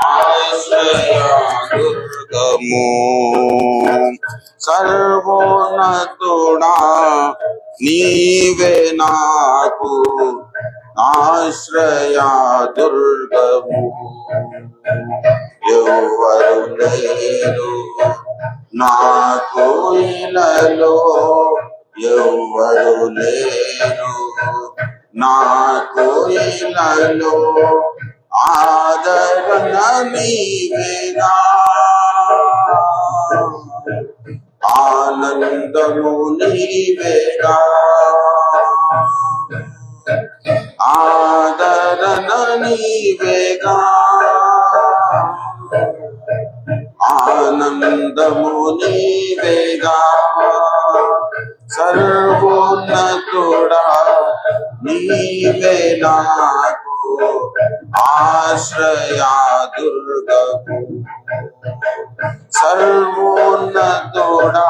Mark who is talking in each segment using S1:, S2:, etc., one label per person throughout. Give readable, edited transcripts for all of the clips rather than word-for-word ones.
S1: ఆశ్రయ దుర్గము సర్వోన్నతుడా నీవే నాకు ఆశ్రయ దుర్గము. ఎవరు లేరు నాకు ఇలలో, ఎవరు లేరు నాకు ఇలలో, ఆదరణ నీవేగా, ఆనందము నీవేగా, ఆదరణ నీవేగా, ఆనందము నీవేగా. సర్వోన్నతుడా నీవే నాకు ఆశ్రయ దుర్గము. సర్వోన్నతుడా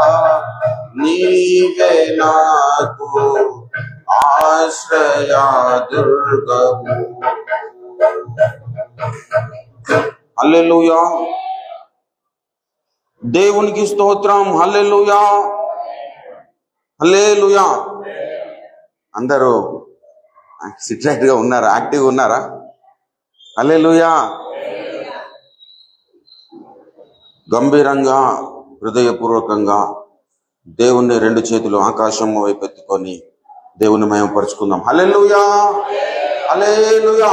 S1: నీవే నాకు ఆశ్రయ దుర్గము. హల్లెలూయా, దేవునికి స్తోత్రం. హల్లెలూయా, హల్లెలూయా. అందరూ సిట్రైట్ గా ఉన్నారా? యాక్టివ్గా ఉన్నారా? హల్లెలూయా. గంభీరంగా హృదయపూర్వకంగా దేవుణ్ణి రెండు చేతులు ఆకాశం వైపెత్తుకొని దేవుని మహిమపరుచుకుందాం. హల్లెలూయా, హల్లెలూయా.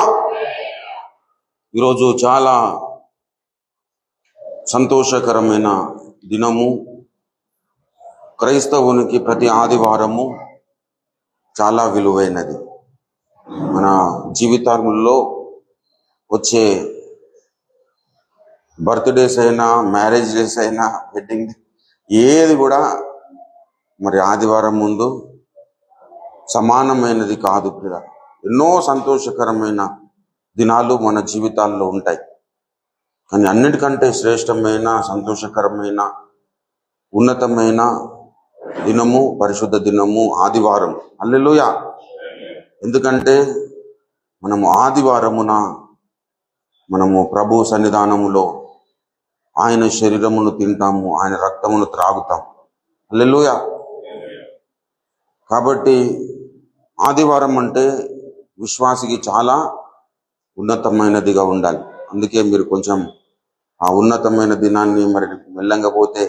S1: ఈరోజు చాలా సంతోషకరమైన దినము. క్రైస్తవునికి ప్రతి ఆదివారము చాలా విలువైనది. మన జీవితాలలో వచ్చే బర్త్డేస్ అయినా, మ్యారేజ్ డేస్ అయినా, వెడ్డింగ్ ఏది కూడా మరి ఆదివారం ముందు సమానమైనది కాదు. ఎన్నో సంతోషకరమైన దినాలు మన జీవితాల్లో ఉంటాయి. కానీ అన్నిటికంటే శ్రేష్టమైన, సంతోషకరమైన, ఉన్నతమైన దినము, పరిశుద్ధ దినము ఆదివారం. హల్లెలూయా. ఎందుకంటే మనము ఆదివారమున మనము ప్రభు సన్నిధానములో ఆయన శరీరమును తింటాము, ఆయన రక్తమును త్రాగుతాం. హల్లెలూయా. కాబట్టి ఆదివారం అంటే విశ్వాసికి చాలా ఉన్నతమైనదిగా ఉండాలి. అందుకే మీరు కొంచెం ఆ ఉన్నతమైన దినాన్ని మరి మెల్లంగా పోతే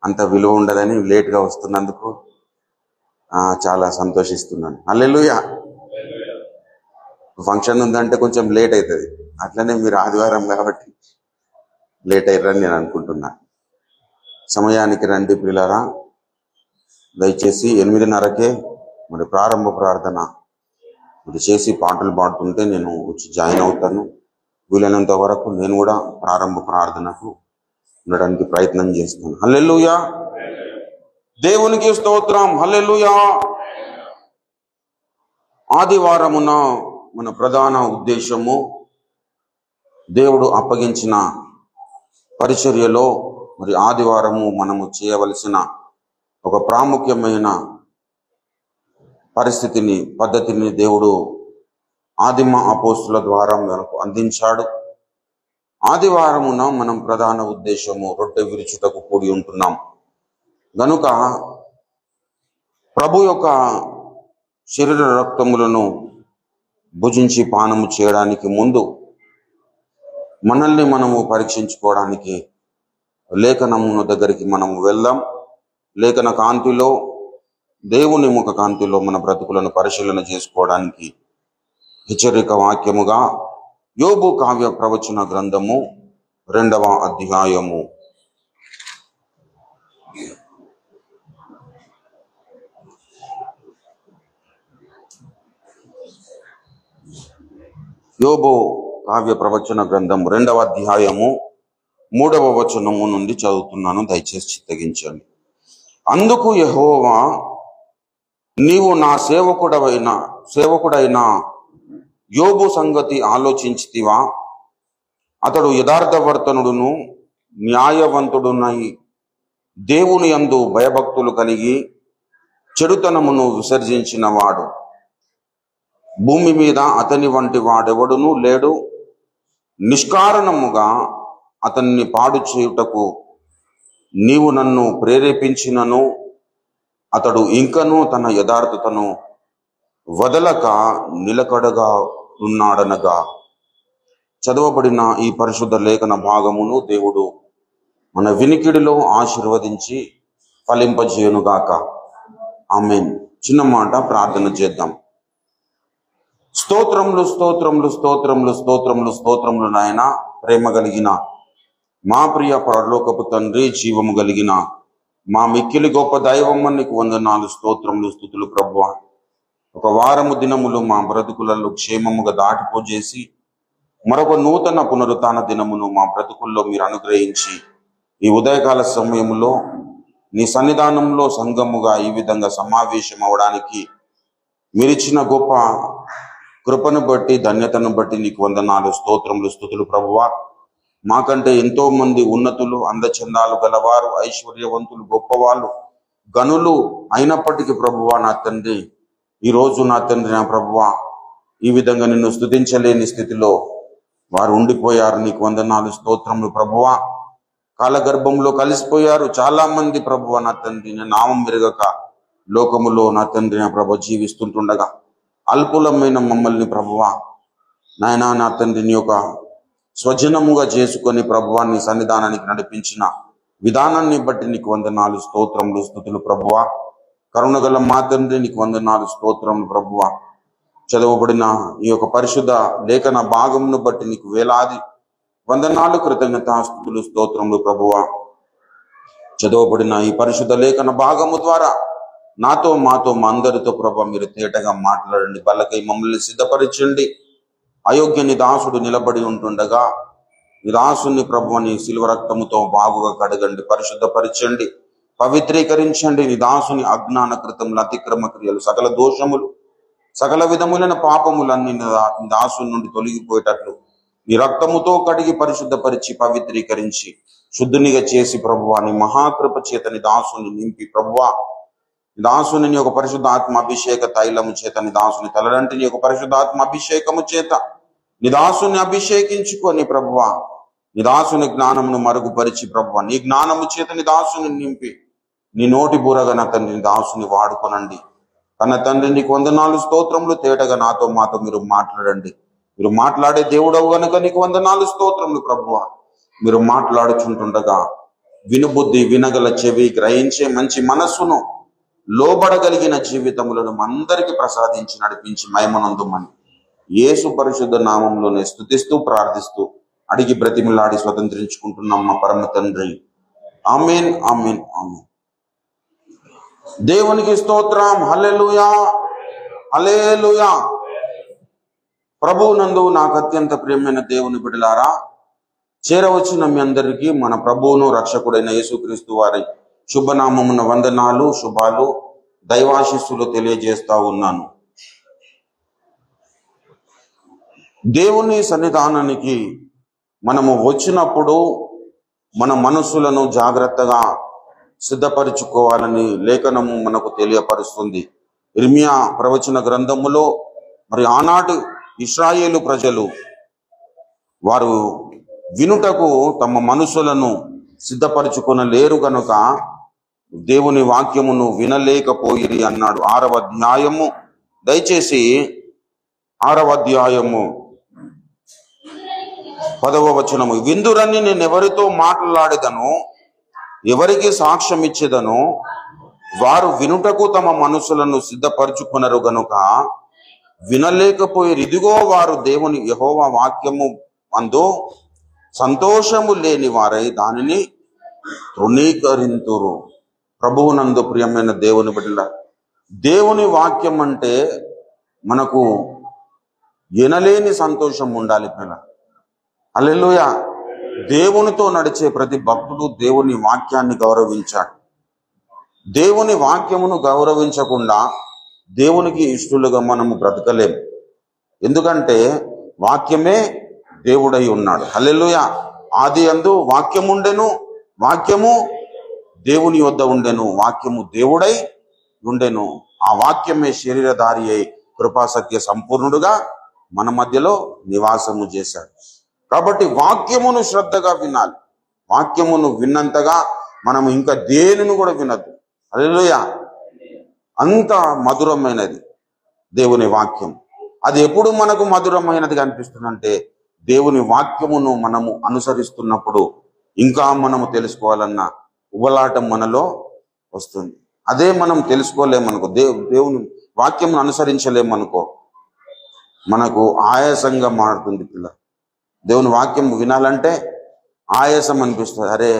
S1: అంత విలువ ఉండదని లేట్గా వస్తున్నందుకు చాలా సంతోషిస్తున్నాను. హల్లెలూయా. ఫంక్షన్ ఉందంటే కొంచెం లేట్ అవుతుంది. అట్లనే మీరు ఆదివారం కాబట్టి లేట్ అయ్యారని నేను అనుకుంటున్నా. సమయానికి రండి ప్రియులారా. దయచేసి 8:30కే మరి ప్రారంభ ప్రార్థన మరి చేసి పాటలు పాడుతుంటే నేను వచ్చి జాయిన్ అవుతాను. వీలైనంత వరకు నేను కూడా ప్రారంభ ప్రార్థనకు ఉండడానికి ప్రయత్నం చేస్తాను. హల్లెలూయా, దేవునికి స్తోత్రం. హల్లెలూయా. ఆదివారమున మన ప్రధాన ఉద్దేశము దేవుడు అప్పగించిన పరిచర్యలో మరి ఆదివారము మనము చేయవలసిన ఒక ప్రాముఖ్యమైన పరిస్థితిని, పద్ధతిని దేవుడు ఆదిమ అపోస్తుల ద్వారా మనకు అందించాడు. ఆదివారమున మనం ప్రధాన ఉద్దేశము రొట్టె విరుచుటకు కూడి ఉంటున్నాం గనుక ప్రభు యొక్క శరీర రక్తములను భుజించి పానము చేయడానికి ముందు మనల్ని మనము పరీక్షించుకోవడానికి లేఖనమున దగ్గరికి మనము వెళ్దాం. లేఖన కాంతిలో, దేవుని ముఖ కాంతిలో మన బ్రతుకులను పరిశీలన చేసుకోవడానికి హెచ్చరిక వాక్యముగా యోబు కావ్య ప్రవచన గ్రంథము 2వ అధ్యాయము యోబు కావ్య ప్రవచన గ్రంథం 2వ అధ్యాయము 3వ వచనము నుండి చదువుతున్నాను. దయచేసి చిత్తగించండి. అందుకు యెహోవా, నీవు నా సేవకుడైన యోబు సంగతి ఆలోచించితివా? అతడు యథార్థవర్తనుడును న్యాయవంతుడునై దేవుని యందు భయభక్తులు కలిగి చెడుతనమును విసర్జించిన వాడు. భూమి మీద అతని వంటి వాడెవడునూ లేడు. నిష్కారణముగా అతన్ని పాడు చేయుటకు నీవు నన్ను ప్రేరేపించినను అతడు ఇంకనూ తన యథార్థతను వదలక నిలకడగా ఉన్నాడనగా. చదవబడిన ఈ పరిశుద్ధ లేఖన భాగమును దేవుడు మన వినికిడిలో ఆశీర్వదించి ఫలింపజేయునుగాక. ఆమేన్. చిన్న మాట ప్రార్థన చేద్దాం. స్తోత్రములు స్తోత్రములు స్తోత్రములు స్తోత్రములు స్తోత్రములు నాయన, ప్రేమ కలిగిన మా ప్రియ పరలోకపు తండ్రి, జీవము కలిగిన మా మిక్కిలి గొప్ప దైవమ్మ, నీకు వందనాలు, స్తోత్రములు, స్తుతులు ప్రభువా. ఒక వారము దినములు మా బ్రతుకులలో క్షేమముగా దాటిపోజేసి మరొక నూతన పునరుత్థాన దినమును మా బ్రతుకుల్లో మీరు అనుగ్రహించి ఈ ఉదయకాల సమయంలో నీ సన్నిధానంలో సంఘముగా ఈ విధంగా సమావేశం అవడానికి మీరిచ్చిన గొప్ప కృపను బట్టి, ధన్యతను బట్టి నీకు వందనాలు, స్తోత్రములు, స్తుతులు ప్రభువా. మాకంటే ఎంతో మంది ఉన్నతులు, అందచందాలు గలవారు, ఐశ్వర్యవంతులు, గొప్పవాళ్ళు, గనులు అయినప్పటికీ ప్రభువా నా తండ్రి, ఈరోజు నా తండ్రి నా ప్రభువా ఈ విధంగా నిన్ను స్తుతించలేని స్థితిలో వారు ఉండిపోయారు. నీకు వందనాలు, స్తోత్రములు ప్రభువా. కాలగర్భంలో కలిసిపోయారు చాలా మంది ప్రభువా నా తండ్రి, నేను నామం మెరుగక లోకములో నా తండ్రి నా ప్రభు జీవిస్తుంటుండగా అల్పులమైన మమ్మల్ని ప్రభువా నాయనా నా తండ్రి నీ యొక్క స్వజనముగా చేసుకొని ప్రభువా నీ సన్నిధానానికి నడిపించిన విధానాన్ని బట్టి నీకు వందనాలు, స్తోత్రములు, స్తుతులు ప్రభువా. కరుణగల మా తండ్రి నీకు వందనాలు, స్తోత్రములు ప్రభువా. చదవబడిన ఈ యొక్క పరిశుద్ధ లేఖన భాగమును బట్టి నీకు వేలాది వందనాలు, కృతజ్ఞతాస్తుతులు, స్తోత్రములు ప్రభువా. చదవబడిన ఈ పరిశుద్ధ లేఖన భాగము ద్వారా నాతో మాతో మా అందరితో ప్రభా మీరు తేటగా మాట్లాడండి. బలకై మమ్మల్ని సిద్ధపరచండి. అయోగ్య నీ దాసుడు నిలబడి ఉంటుండగా నీ దాసుని ప్రభువా నీ శిలువ రక్తముతో బాగుగా కడగండి, పరిశుద్ధపరచండి, పవిత్రీకరించండి. నీ దాసుని అజ్ఞాన కృతములు, అతిక్రమ క్రియలు, సకల దోషములు, సకల విధములైన పాపములన్నీ నీ దాసుని నుండి తొలగిపోయేటట్లు నీ రక్తముతో కడిగి పరిశుద్ధపరిచి పవిత్రీకరించి శుద్ధునిగా చేసి ప్రభువా నీ మహాకృప చేత నీ దాసుని నింపి ప్రభువా నీ దాసుని నీ యొక్క పరిశుద్ధాత్మ అభిషేక తైలము చేత నీ దాసుని తలడంటి నీ యొక్క పరిశుద్ధాత్మ అభిషేకము చేత నీ దాసుని అభిషేకించుకొని ప్రభువా నీ దాసుని జ్ఞానమును మరుగుపరిచి ప్రభువా నీ జ్ఞానము చేత నీ దాసుని నింపి నీ నోటి బూరగా నా తండ్రి నీ దాసుని వాడుకొనండి. కన్న తండ్రి నీకు వందనాలు, స్తోత్రములు. తేటగా నాతో మాతో మీరు మాట్లాడండి. మీరు మాట్లాడే దేవుడవు గనుక నీకు వందనాలు, స్తోత్రములు ప్రభువా. మీరు మాట్లాడుచుంటుండగా వినుబుద్ధి, వినగల చెవి, గ్రహించే మంచి మనస్సును, లోబడగలిగిన జీవితములను అందరికి ప్రసాదించి నడిపించి మహిమనందుమని యేసు పరిశుద్ధ నామంలోనే స్తుతిస్తూ ప్రార్థిస్తూ అడిగి బ్రతిమిలాడి స్వతంత్రించుకుంటున్నాం మా పరమ తండ్రి. ఆమేన్, ఆమేన్, ఆమేన్. దేవునికి స్తోత్రం. హల్లెలూయా, హల్లెలూయా. ప్రభువు నందు నాకు అత్యంత ప్రియమైన దేవుని బిడ్డలారా, చేరవచ్చిన మీ అందరికీ మన ప్రభువును రక్షకుడైన యేసుక్రీస్తు వారి శుభనామమున వందనాలు, శుభాలు, దైవాశీస్సులు తెలియజేస్తా ఉన్నాను. దేవుని సన్నిధానానికి మనము వచ్చినప్పుడు మన మనస్సులను జాగ్రత్తగా సిద్ధపరచుకోవాలని లేఖనము మనకు తెలియపరుస్తుంది. ఇర్మియా ప్రవచన గ్రంథములో మరి ఆనాటి ఇశ్రాయేలు ప్రజలు వారు వినుటకు తమ మనసులను సిద్ధపరచుకొనలేరు గనుక దేవుని వాక్యమును వినలేకపోయిరి అన్నాడు. 6వ అధ్యాయము, దయచేసి 6వ అధ్యాయము 10వ వచనము. విందురని నేను ఎవరితో మాట్లాడేదను, ఎవరికి సాక్ష్యం ఇచ్చేదను, వారు వినుటకు తమ మనసులను సిద్ధపరచుకున్నారు గనుక వినలేకపోయారు. ఇదిగో వారు దేవుని యెహోవా వాక్యము అందు సంతోషము లేని వారై దానిని తృణీకరింతురు. ప్రభువునందు ప్రియమైన దేవుని బిడ్డల, దేవుని వాక్యం అంటే మనకు ఎనలేని సంతోషం ఉండాలి పిల్ల. హల్లెలూయా. దేవునితో నడిచే ప్రతి భక్తుడు దేవుని వాక్యాన్ని గౌరవించాడు. దేవుని వాక్యమును గౌరవించకుండా దేవునికి ఇష్టలుగా మనము బ్రతకలేము. ఎందుకంటే వాక్యమే దేవుడై ఉన్నాడు. హల్లెలూయా. ఆది యందు వాక్యము ఉండెను, వాక్యము దేవుని యొద్ద ఉండెను, వాక్యము దేవుడై ఉండెను. ఆ వాక్యమే శరీరధారి అయి కృపాసత్య సంపూర్ణుడుగా మన మధ్యలో నివాసము చేశాడు. కాబట్టి వాక్యమును శ్రద్ధగా వినాలి. వాక్యమును విన్నంతగా మనం ఇంకా దేనిని కూడా వినద్దు. హల్లెలూయా. అంత మధురమైనది దేవుని వాక్యం. అది ఎప్పుడు మనకు మధురమైనదిగా అనిపిస్తుందంటే దేవుని వాక్యమును మనము అనుసరిస్తున్నప్పుడు ఇంకా మనము తెలుసుకోవాలన్న ఉబలాటం మనలో వస్తుంది. అదే మనం తెలుసుకోలేమనుకో, దేవుని వాక్యమును అనుసరించలేమనుకో, మనకు ఆయాసంగా మారుతుంది పిల్ల. దేవుని వాక్యం వినాలంటే ఆయాసం అనిపిస్తుంది. అరే,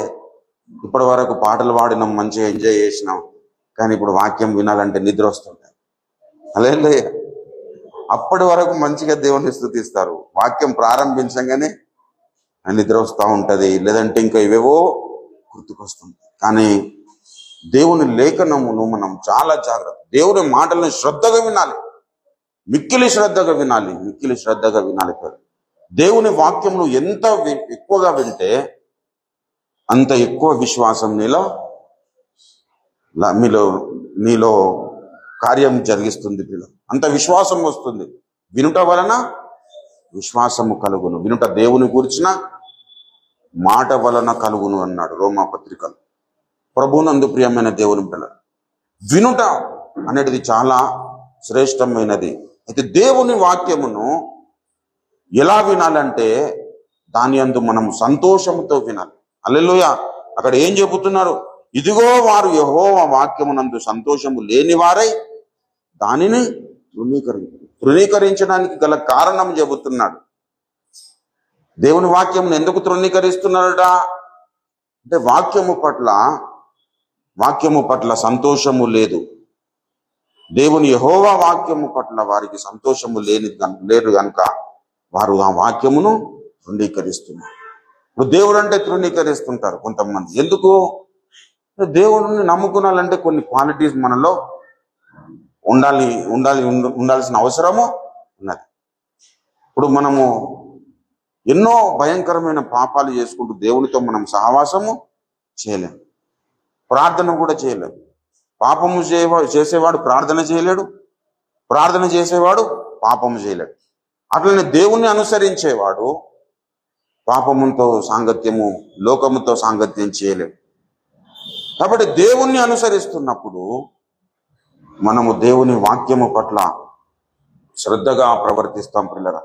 S1: ఇప్పటి వరకు పాటలు పాడినాం, మంచిగా ఎంజాయ్ చేసినాం, కానీ ఇప్పుడు వాక్యం వినాలంటే నిద్ర వస్తుంది. హల్లెలూయా. అప్పటి వరకు మంచిగా దేవుని స్తుతిస్తారు, వాక్యం ప్రారంభించగానే నిద్ర వస్తూ ఉంటది, లేదంటే ఇంకా ఇవేవో గుర్తుకొస్తుంది. కానీ దేవుని లేఖనమును మనం చాలా జాగ్రత్త, దేవుని మాటలను శ్రద్ధగా వినాలి, మిక్కిలి శ్రద్ధగా వినాలి, మిక్కిలి శ్రద్ధగా వినాలి. దేవుని వాక్యమును ఎంత ఎక్కువగా వింటే అంత ఎక్కువ విశ్వాసం నీలో కార్యం జరిగిస్తుంది. అంత విశ్వాసం వస్తుంది. వినుట వలన విశ్వాసము కలుగును, వినుట దేవుని గురించిన మాట వలన కలుగును అన్నాడు రోమాపత్రికలు. ప్రభునందు ప్రియమైన దేవుని బిడ్డ, వినుట అనేది చాలా శ్రేష్టమైనది. అయితే దేవుని వాక్యమును ఎలా వినాలంటే దాని యందు మనం సంతోషంతో వినాలి. హల్లెలూయా. అక్కడ ఏం చెబుతున్నారు? ఇదిగో వారు యెహోవా వాక్యమునందు సంతోషము లేని వారై దానిని తృణీకరించడానికి గల కారణం చెబుతున్నాడు. దేవుని వాక్యమును ఎందుకు తృణీకరిస్తున్నారట అంటే వాక్యము పట్ల సంతోషము లేదు. దేవుని యెహోవా వాక్యము పట్ల వారికి సంతోషము లేదు కనుక వారు ఆ వాక్యమును తృణీకరిస్తున్నారు. ఇప్పుడు దేవుడు అంటే తృణీకరిస్తుంటారు కొంతమంది. ఎందుకు? దేవుడిని నమ్ముకున్నాలంటే కొన్ని క్వాలిటీస్ మనలో ఉండాల్సిన అవసరము ఉన్నది. ఇప్పుడు మనము ఎన్నో భయంకరమైన పాపాలు చేసుకుంటూ దేవునితో మనం సహవాసము చేయలేము, ప్రార్థన కూడా చేయలేము. పాపము చేసేవాడు ప్రార్థన చేయలేడు, ప్రార్థన చేసేవాడు పాపము చేయలేడు. అట్లనే దేవుణ్ణి అనుసరించేవాడు పాపముతో సాంగత్యము, లోకముతో సాంగత్యం చేయలేడు. కాబట్టి దేవుణ్ణి అనుసరిస్తున్నప్పుడు మనము దేవుని వాక్యము పట్ల శ్రద్ధగా ప్రవర్తిస్తాం పిల్లరా.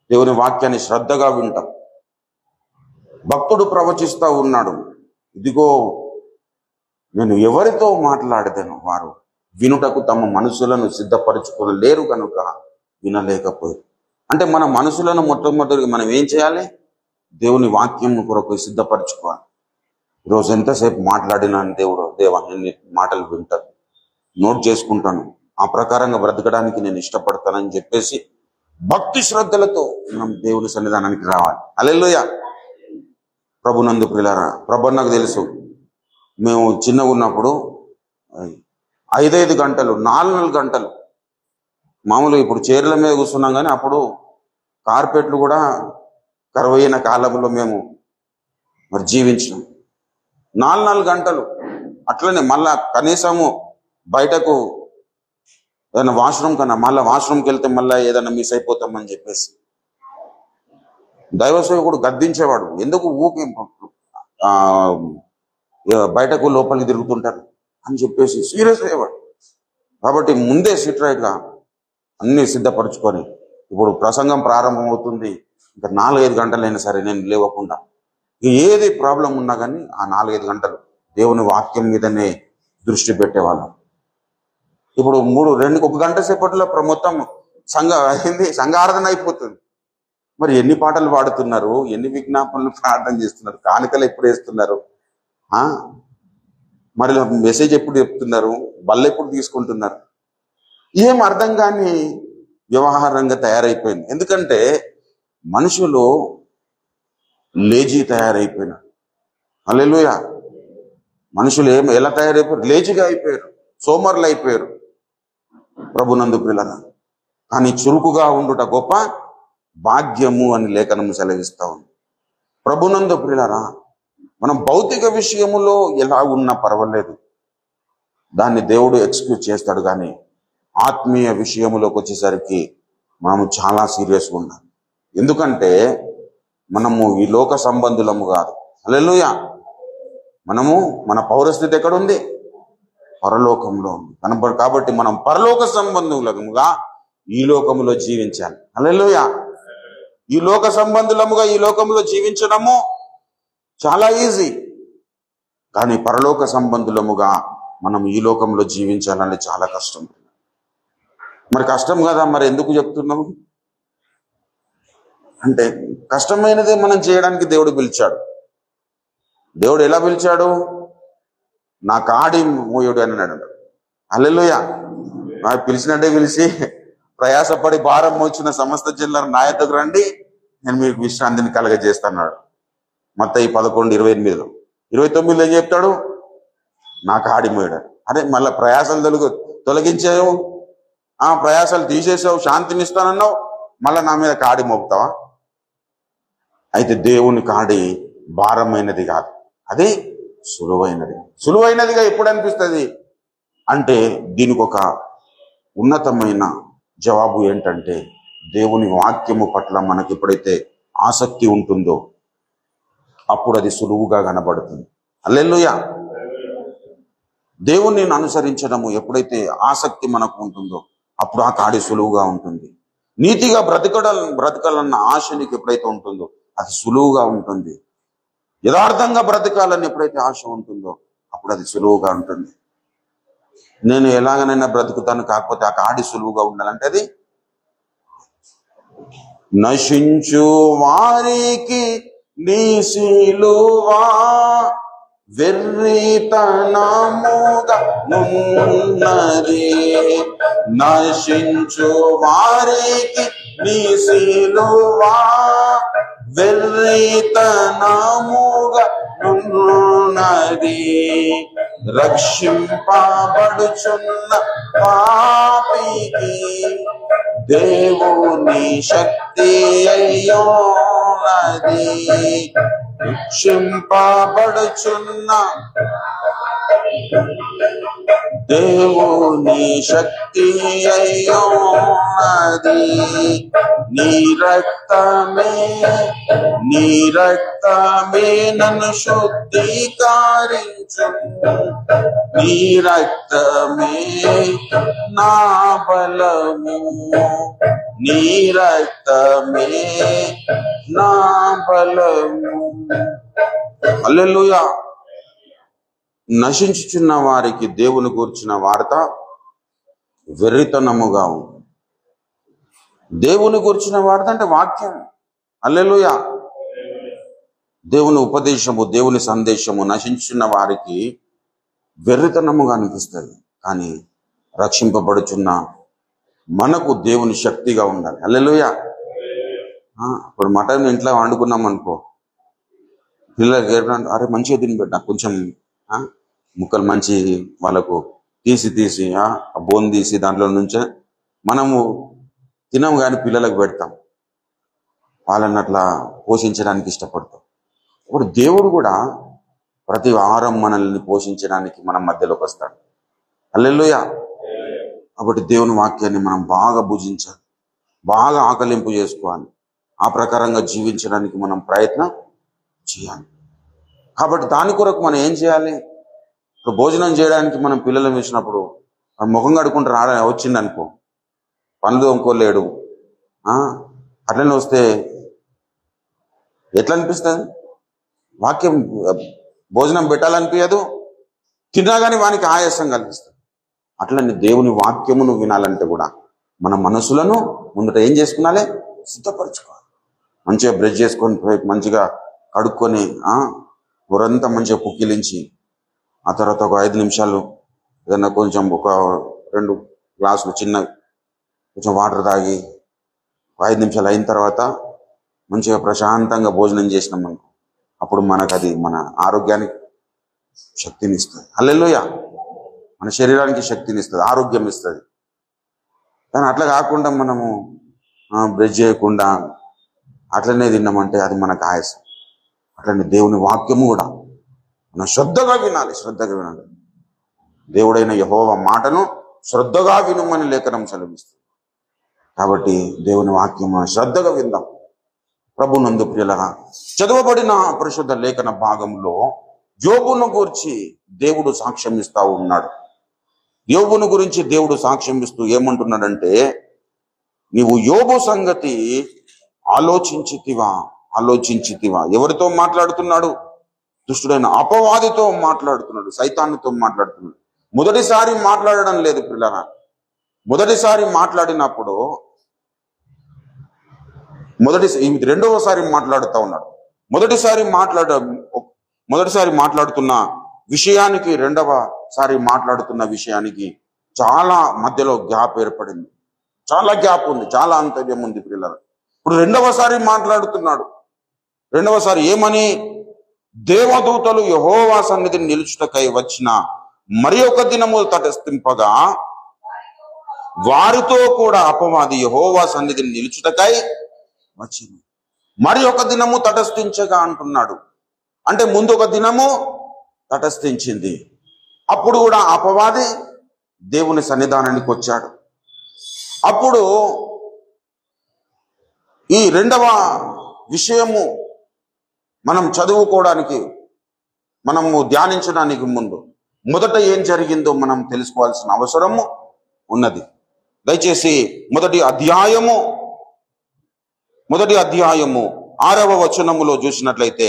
S1: దేవుని వాక్యాన్ని శ్రద్ధగా వింటాం. భక్తుడు ప్రవచిస్తూ ఉన్నాడు, ఇదిగో నేను ఎవరితో మాట్లాడేదను వారు వినుటకు తమ మనసులను సిద్ధపరచుకోలేరు కనుక వినలేకపోయారు. అంటే మన మనసులను మొట్టమొదటిగా మనం ఏం చేయాలి? దేవుని వాక్యం కొరకు సిద్ధపరచుకోవాలి. ఈరోజు ఎంతసేపు మాట్లాడినాను దేవా నేను మాటలు వింటాను, నోట్ చేసుకుంటాను, ఆ ప్రకారంగా బ్రతకడానికి నేను ఇష్టపడతానని చెప్పేసి భక్తి శ్రద్ధలతో మనం దేవుని సన్నిధానానికి రావాలి. హల్లెలూయా. ప్రభునందు ప్రియులారా, ప్రభు నాకు తెలుసు, మేము చిన్నగా ఉన్నప్పుడు 5 గంటలు 4 గంటలు మామూలుగా ఇప్పుడు చైర్ల మీద కూర్చున్నాం, కానీ అప్పుడు కార్పెట్లు కూడా కరువైన కాలంలో మేము మరి జీవించినాం. 4 గంటలు అట్లనే మళ్ళా కనీసము బయటకు ఏదైనా వాష్రూమ్ కన్నా మళ్ళీ వాష్రూమ్కి వెళ్తే మళ్ళీ ఏదైనా మిస్ అయిపోతామని చెప్పేసి దైవ సేవకుడు గద్దించేవాడు, ఎందుకు ఊకి బయటకు లోపలికి తిరుగుతుంటారు అని చెప్పేసి సీరియస్ అయ్యేవాడు. కాబట్టి ముందే సిట్ రైట్గా అన్ని సిద్ధపరచుకొని, ఇప్పుడు ప్రసంగం ప్రారంభమవుతుంది, ఇంకా 4-5 గంటలైనా సరే నేను లేవకుండా, ఏది ప్రాబ్లం ఉన్నా కానీ ఆ 4-5 గంటలు దేవుని వాక్యం మీదనే దృష్టి పెట్టేవాళ్ళం. ఇప్పుడు 1 గంట సేపట్లో మొత్తం సంఘారాధన అయిపోతుంది. మరి ఎన్ని పాటలు పాడుతున్నారు, ఎన్ని విజ్ఞాపనలు ప్రార్థన చేస్తున్నారు, కానుకలు ఎప్పుడు వేస్తున్నారు, మరి మెసేజ్ ఎప్పుడు చెప్తున్నారు, బల్ల ఎప్పుడు తీసుకుంటున్నారు, ఏం అర్థం కాని వ్యవహారంగా తయారైపోయింది. ఎందుకంటే మనుషులు లేజీ తయారైపోయినారు. హల్లెలూయా. మనుషులు ఎలా తయారైపోయారు? లేజీగా అయిపోయారు, సోమరులు అయిపోయారు. ప్రభునందు ప్రియులారా, కానీ చురుకుగా ఉండుట గొప్ప భాగ్యము అని లేఖనము సెలవిస్తా ఉంది. ప్రభునందు ప్రియులారా, మనం భౌతిక విషయములో ఎలా ఉన్నా పర్వాలేదు, దాన్ని దేవుడు ఎక్స్క్యూజ్ చేస్తాడు. కానీ ఆత్మీయ విషయములోకి వచ్చేసరికి మనము చాలా సీరియస్గా ఉన్నాం. ఎందుకంటే మనము ఈ లోక సంబంధులము కాదు. హల్లెలూయా. మనము మన పౌరస్థితి ఎక్కడుంది? పరలోకంలో ఉంది. కాబట్టి మనం పరలోక సంబంధులముగా ఈ లోకములో జీవించాలి. హల్లెలూయా. ఈ లోక సంబంధులముగా ఈ లోకంలో జీవించడము చాలా ఈజీ, కానీ పరలోక సంబంధులముగా మనం ఈ లోకంలో జీవించాలంటే చాలా కష్టం. మరి కష్టం కదా, మరి ఎందుకు చెప్తున్నాము అంటే, కష్టమైనదే మనం చేయడానికి దేవుడు పిలిచాడు. దేవుడు ఎలా పిలిచాడు? నా కాడి మోయుడు అని అన్నాడు. హల్లెలూయా. నాకు పిలిచినట్టే పిలిచి, ప్రయాసపడి భారం మోచిన సమస్త జిల్లాల నా యొద్దకు రండి, నేను మీకు విశ్రాంతిని కలగజేస్తున్నాడు. మత్తయి 11:28. 29 ఏం చెప్తాడు? నా కాడి మోయుడు. అరే, మళ్ళీ ప్రయాసాలు తొలగించావు, ప్రయాసాలు తీసేసావు, శాంతినిస్తానన్నావు, మళ్ళీ నా మీద కాడి మోపుతావా? అయితే దేవుని కాడి భారమైనది కాదు, అది సులువైనది. సులువైనదిగా ఎప్పుడు అనిపిస్తుంది అంటే, దీనికి ఒక ఉన్నతమైన జవాబు ఏంటంటే, దేవుని వాక్యము పట్ల మనకి ఎప్పుడైతే ఆసక్తి ఉంటుందో అప్పుడు అది సులువుగా కనబడుతుంది. హల్లెలూయా. దేవుని అనుసరించడము ఎప్పుడైతే ఆసక్తి మనకు ఉంటుందో అప్పుడు ఆ కాడి సులువుగా ఉంటుంది. నీతిగా బ్రతకాలన్న ఆశ నీకు ఎప్పుడైతే ఉంటుందో అది సులువుగా ఉంటుంది. యథార్థంగా బ్రతకాలని ఎప్పుడైతే ఆశ ఉంటుందో అప్పుడు అది సులువుగా ఉంటుంది. నేను ఎలాగనైనా బ్రతుకుతాను, కాకపోతే ఆ కాడి సులువుగా ఉండాలంటే అది నశించు వారికి నీ సిలువా వెర్రితనముగా నున్నది. నశించు వారికి నీ సిలువా వెర్రితనముగా నున్నది. రక్షింపబడుచున్న పాపికి దేవుని శక్తి అయ్యోనది. రక్షింపబడుచున్న దేవుని శక్తి అయ్యోనది. నీ రక్తమే నన్ను శుద్ధీకరించు. నీ రక్తమే నా బలము. నీ రక్తమే నా బలము. హల్లెలూయా. నశించుచున్న వారికి దేవుని గూర్చిన వార్త వెర్రితనముగా ఉంది. దేవుని గూర్చిన వార్త అంటే వాక్యం. హల్లెలూయా. దేవుని ఉపదేశము, దేవుని సందేశము నశించున్న వారికి వెర్రితనముగా అనిపిస్తుంది, కానీ రక్షింపబడుచున్న మనకు దేవుని శక్తిగా ఉండాలి. హల్లెలూయా. ఇప్పుడు మటన్ ఇంట్లో వండుకున్నాం అనుకో, పిల్లలకి అరే మంచిగా తిని పెట్టా, కొంచెం ముక్కలు మంచి వాళ్ళకు తీసి ఆ బోన్ తీసి దాంట్లో నుంచే మనము తినం, కానీ పిల్లలకు పెడతాం, వాళ్ళని అట్లా పోషించడానికి ఇష్టపడతాం. ఇప్పుడు దేవుడు కూడా ప్రతి వారం మనల్ని పోషించడానికి మన మధ్యలోకి వస్తాడు. హల్లెలూయా. కాబట్టి దేవుని వాక్యాన్ని మనం బాగా భుజించాలి, బాగా ఆకలింపు చేసుకోవాలి, ఆ ప్రకారంగా జీవించడానికి మనం ప్రయత్నం చేయాలి. కాబట్టి దాని కొరకు మనం ఏం చేయాలి? ఇప్పుడు భోజనం చేయడానికి మనం పిల్లలను వేసినప్పుడు ముఖం కడుకుంటారు, వచ్చిందనుకో, పనులు ఇంకోలేడు, అట్లనే వస్తే ఎట్లా అనిపిస్తుంది? వాక్యం భోజనం పెట్టాలనిపించదు, తిన్నా కానీ వానికి ఆయాసం కలిగిస్తుంది. అట్లనే దేవుని వాక్యమును వినాలంటే కూడా మన మనసులను ముందట ఏం చేసుకున్నాలి? సిద్ధపరచుకోవాలి. మంచిగా బ్రష్ చేసుకొని మంచిగా కడుక్కొని ఊరంతా మంచిగా పుక్కిలించి ఆ తర్వాత ఒక 5 నిమిషాలు ఏదన్నా కొంచెం ఒక 2 గ్లాసులు చిన్న కొంచెం వాటర్ తాగి 5 నిమిషాలు అయిన తర్వాత మంచిగా ప్రశాంతంగా భోజనం చేసినాం అనుకో, అప్పుడు మనకు అది మన ఆరోగ్యానికి శక్తిని ఇస్తుంది. హల్లెలూయా. మన శరీరానికి శక్తిని ఇస్తుంది, ఆరోగ్యం ఇస్తుంది. కానీ అట్లా కాకుండా మనము బ్రష్ చేయకుండా అట్లనే తిన్నామంటే అది మనకు ఆయాసం. అట్లనే దేవుని వాక్యము కూడా మనం శ్రద్ధగా వినాలి. దేవుడైన యెహోవా మాటను శ్రద్ధగా వినుమని లేఖనం సెలవిస్తుంది. కాబట్టి దేవుని వాక్యము శ్రద్ధగా విందాం. ప్రభునందు ప్రియులరా, చదవబడిన పరిశుద్ధ లేఖన భాగంలో యోబును గురించి దేవుడు సాక్ష్యం ఇస్తా ఉన్నాడు. యోబును గురించి దేవుడు సాక్ష్యం ఇస్తూ ఏమంటున్నాడంటే, నీవు యోబు సంగతి ఆలోచించితివా. ఎవరితో మాట్లాడుతున్నాడు? దుష్టుడైన అపవాదితో మాట్లాడుతున్నాడు, సైతానుతో మాట్లాడుతున్నాడు. మొదటిసారి మాట్లాడడం లేదు పిల్లరా. మొదటిసారి మాట్లాడినప్పుడు రెండవసారి మాట్లాడుతూ ఉన్నాడు. మొదటిసారి మాట్లాడుతున్న విషయానికి రెండవసారి మాట్లాడుతున్న విషయానికి చాలా మధ్యలో గ్యాప్ ఏర్పడింది. చాలా గ్యాప్ ఉంది, చాలా అంతర్యం ఉంది పిల్లలు. ఇప్పుడు రెండవసారి మాట్లాడుతున్నాడు. రెండవసారి ఏమని? దేవదూతలు యెహోవా సన్నిధిని నిలుచుటకై వచ్చిన మరి ఒక దినము తటస్థింపగా వారితో కూడా అపవాది యెహోవా సన్నిధిని నిలుచుటకై వచ్చింది. మరి ఒక దినము తటస్థించగా అంటున్నాడు. అంటే ముందు ఒక దినము తటస్థించింది. అప్పుడు కూడా అపవాది దేవుని సన్నిధానానికి వచ్చాడు. అప్పుడు ఈ రెండవ విషయము మనం చదువుకోవడానికి, మనము ధ్యానించడానికి ముందు మొదట ఏం జరిగిందో మనం తెలుసుకోవాల్సిన అవసరము ఉన్నది. దయచేసి మొదటి అధ్యాయము 6వ వచనములో చూసినట్లయితే,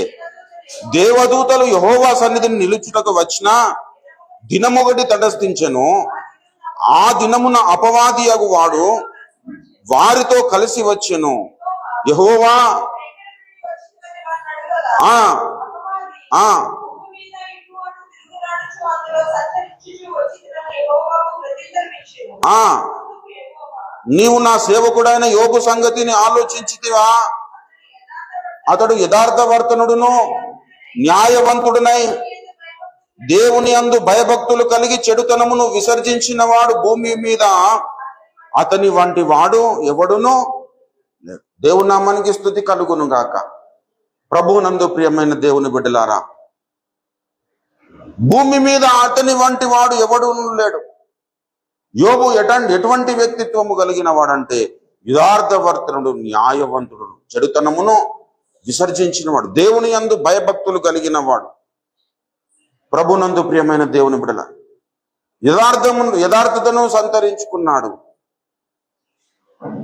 S1: దేవదూతలు యెహోవా సన్నిధిని నిలుచుటకు వచ్చిన దినమొకటి తటస్థించెను. ఆ దినమున అపవాది అగు వాడు వారితో కలిసి వచ్చెను. యెహోవా నీవు నా సేవకుడైన యోబు సంగతిని ఆలోచించితివా? అతడు యథార్థవర్తనుడును న్యాయవంతుడునై దేవుని యందు భయభక్తులు కలిగి చెడుతనమును విసర్జించిన వాడు భూమి మీద అతని వంటి వాడు ఎవడునో లేడు. దేవుని నామానికి స్తుతి కలుగును గాక. ప్రభువునందు ప్రియమైన దేవుని బిడ్డలారా, భూమి మీద అతని వంటి వాడు ఎవడు లేడు. యోబు ఎటువంటి వ్యక్తిత్వము కలిగిన వాడంటే యథార్థవర్తనుడు, న్యాయవంతుడు, చెడుతనమును విసర్జించిన వాడు, దేవుని యందు భయభక్తులు కలిగిన వాడు. ప్రభునందు ప్రియమైన దేవుని బిడ్డల, యథార్థతను సంతరించుకున్నాడు.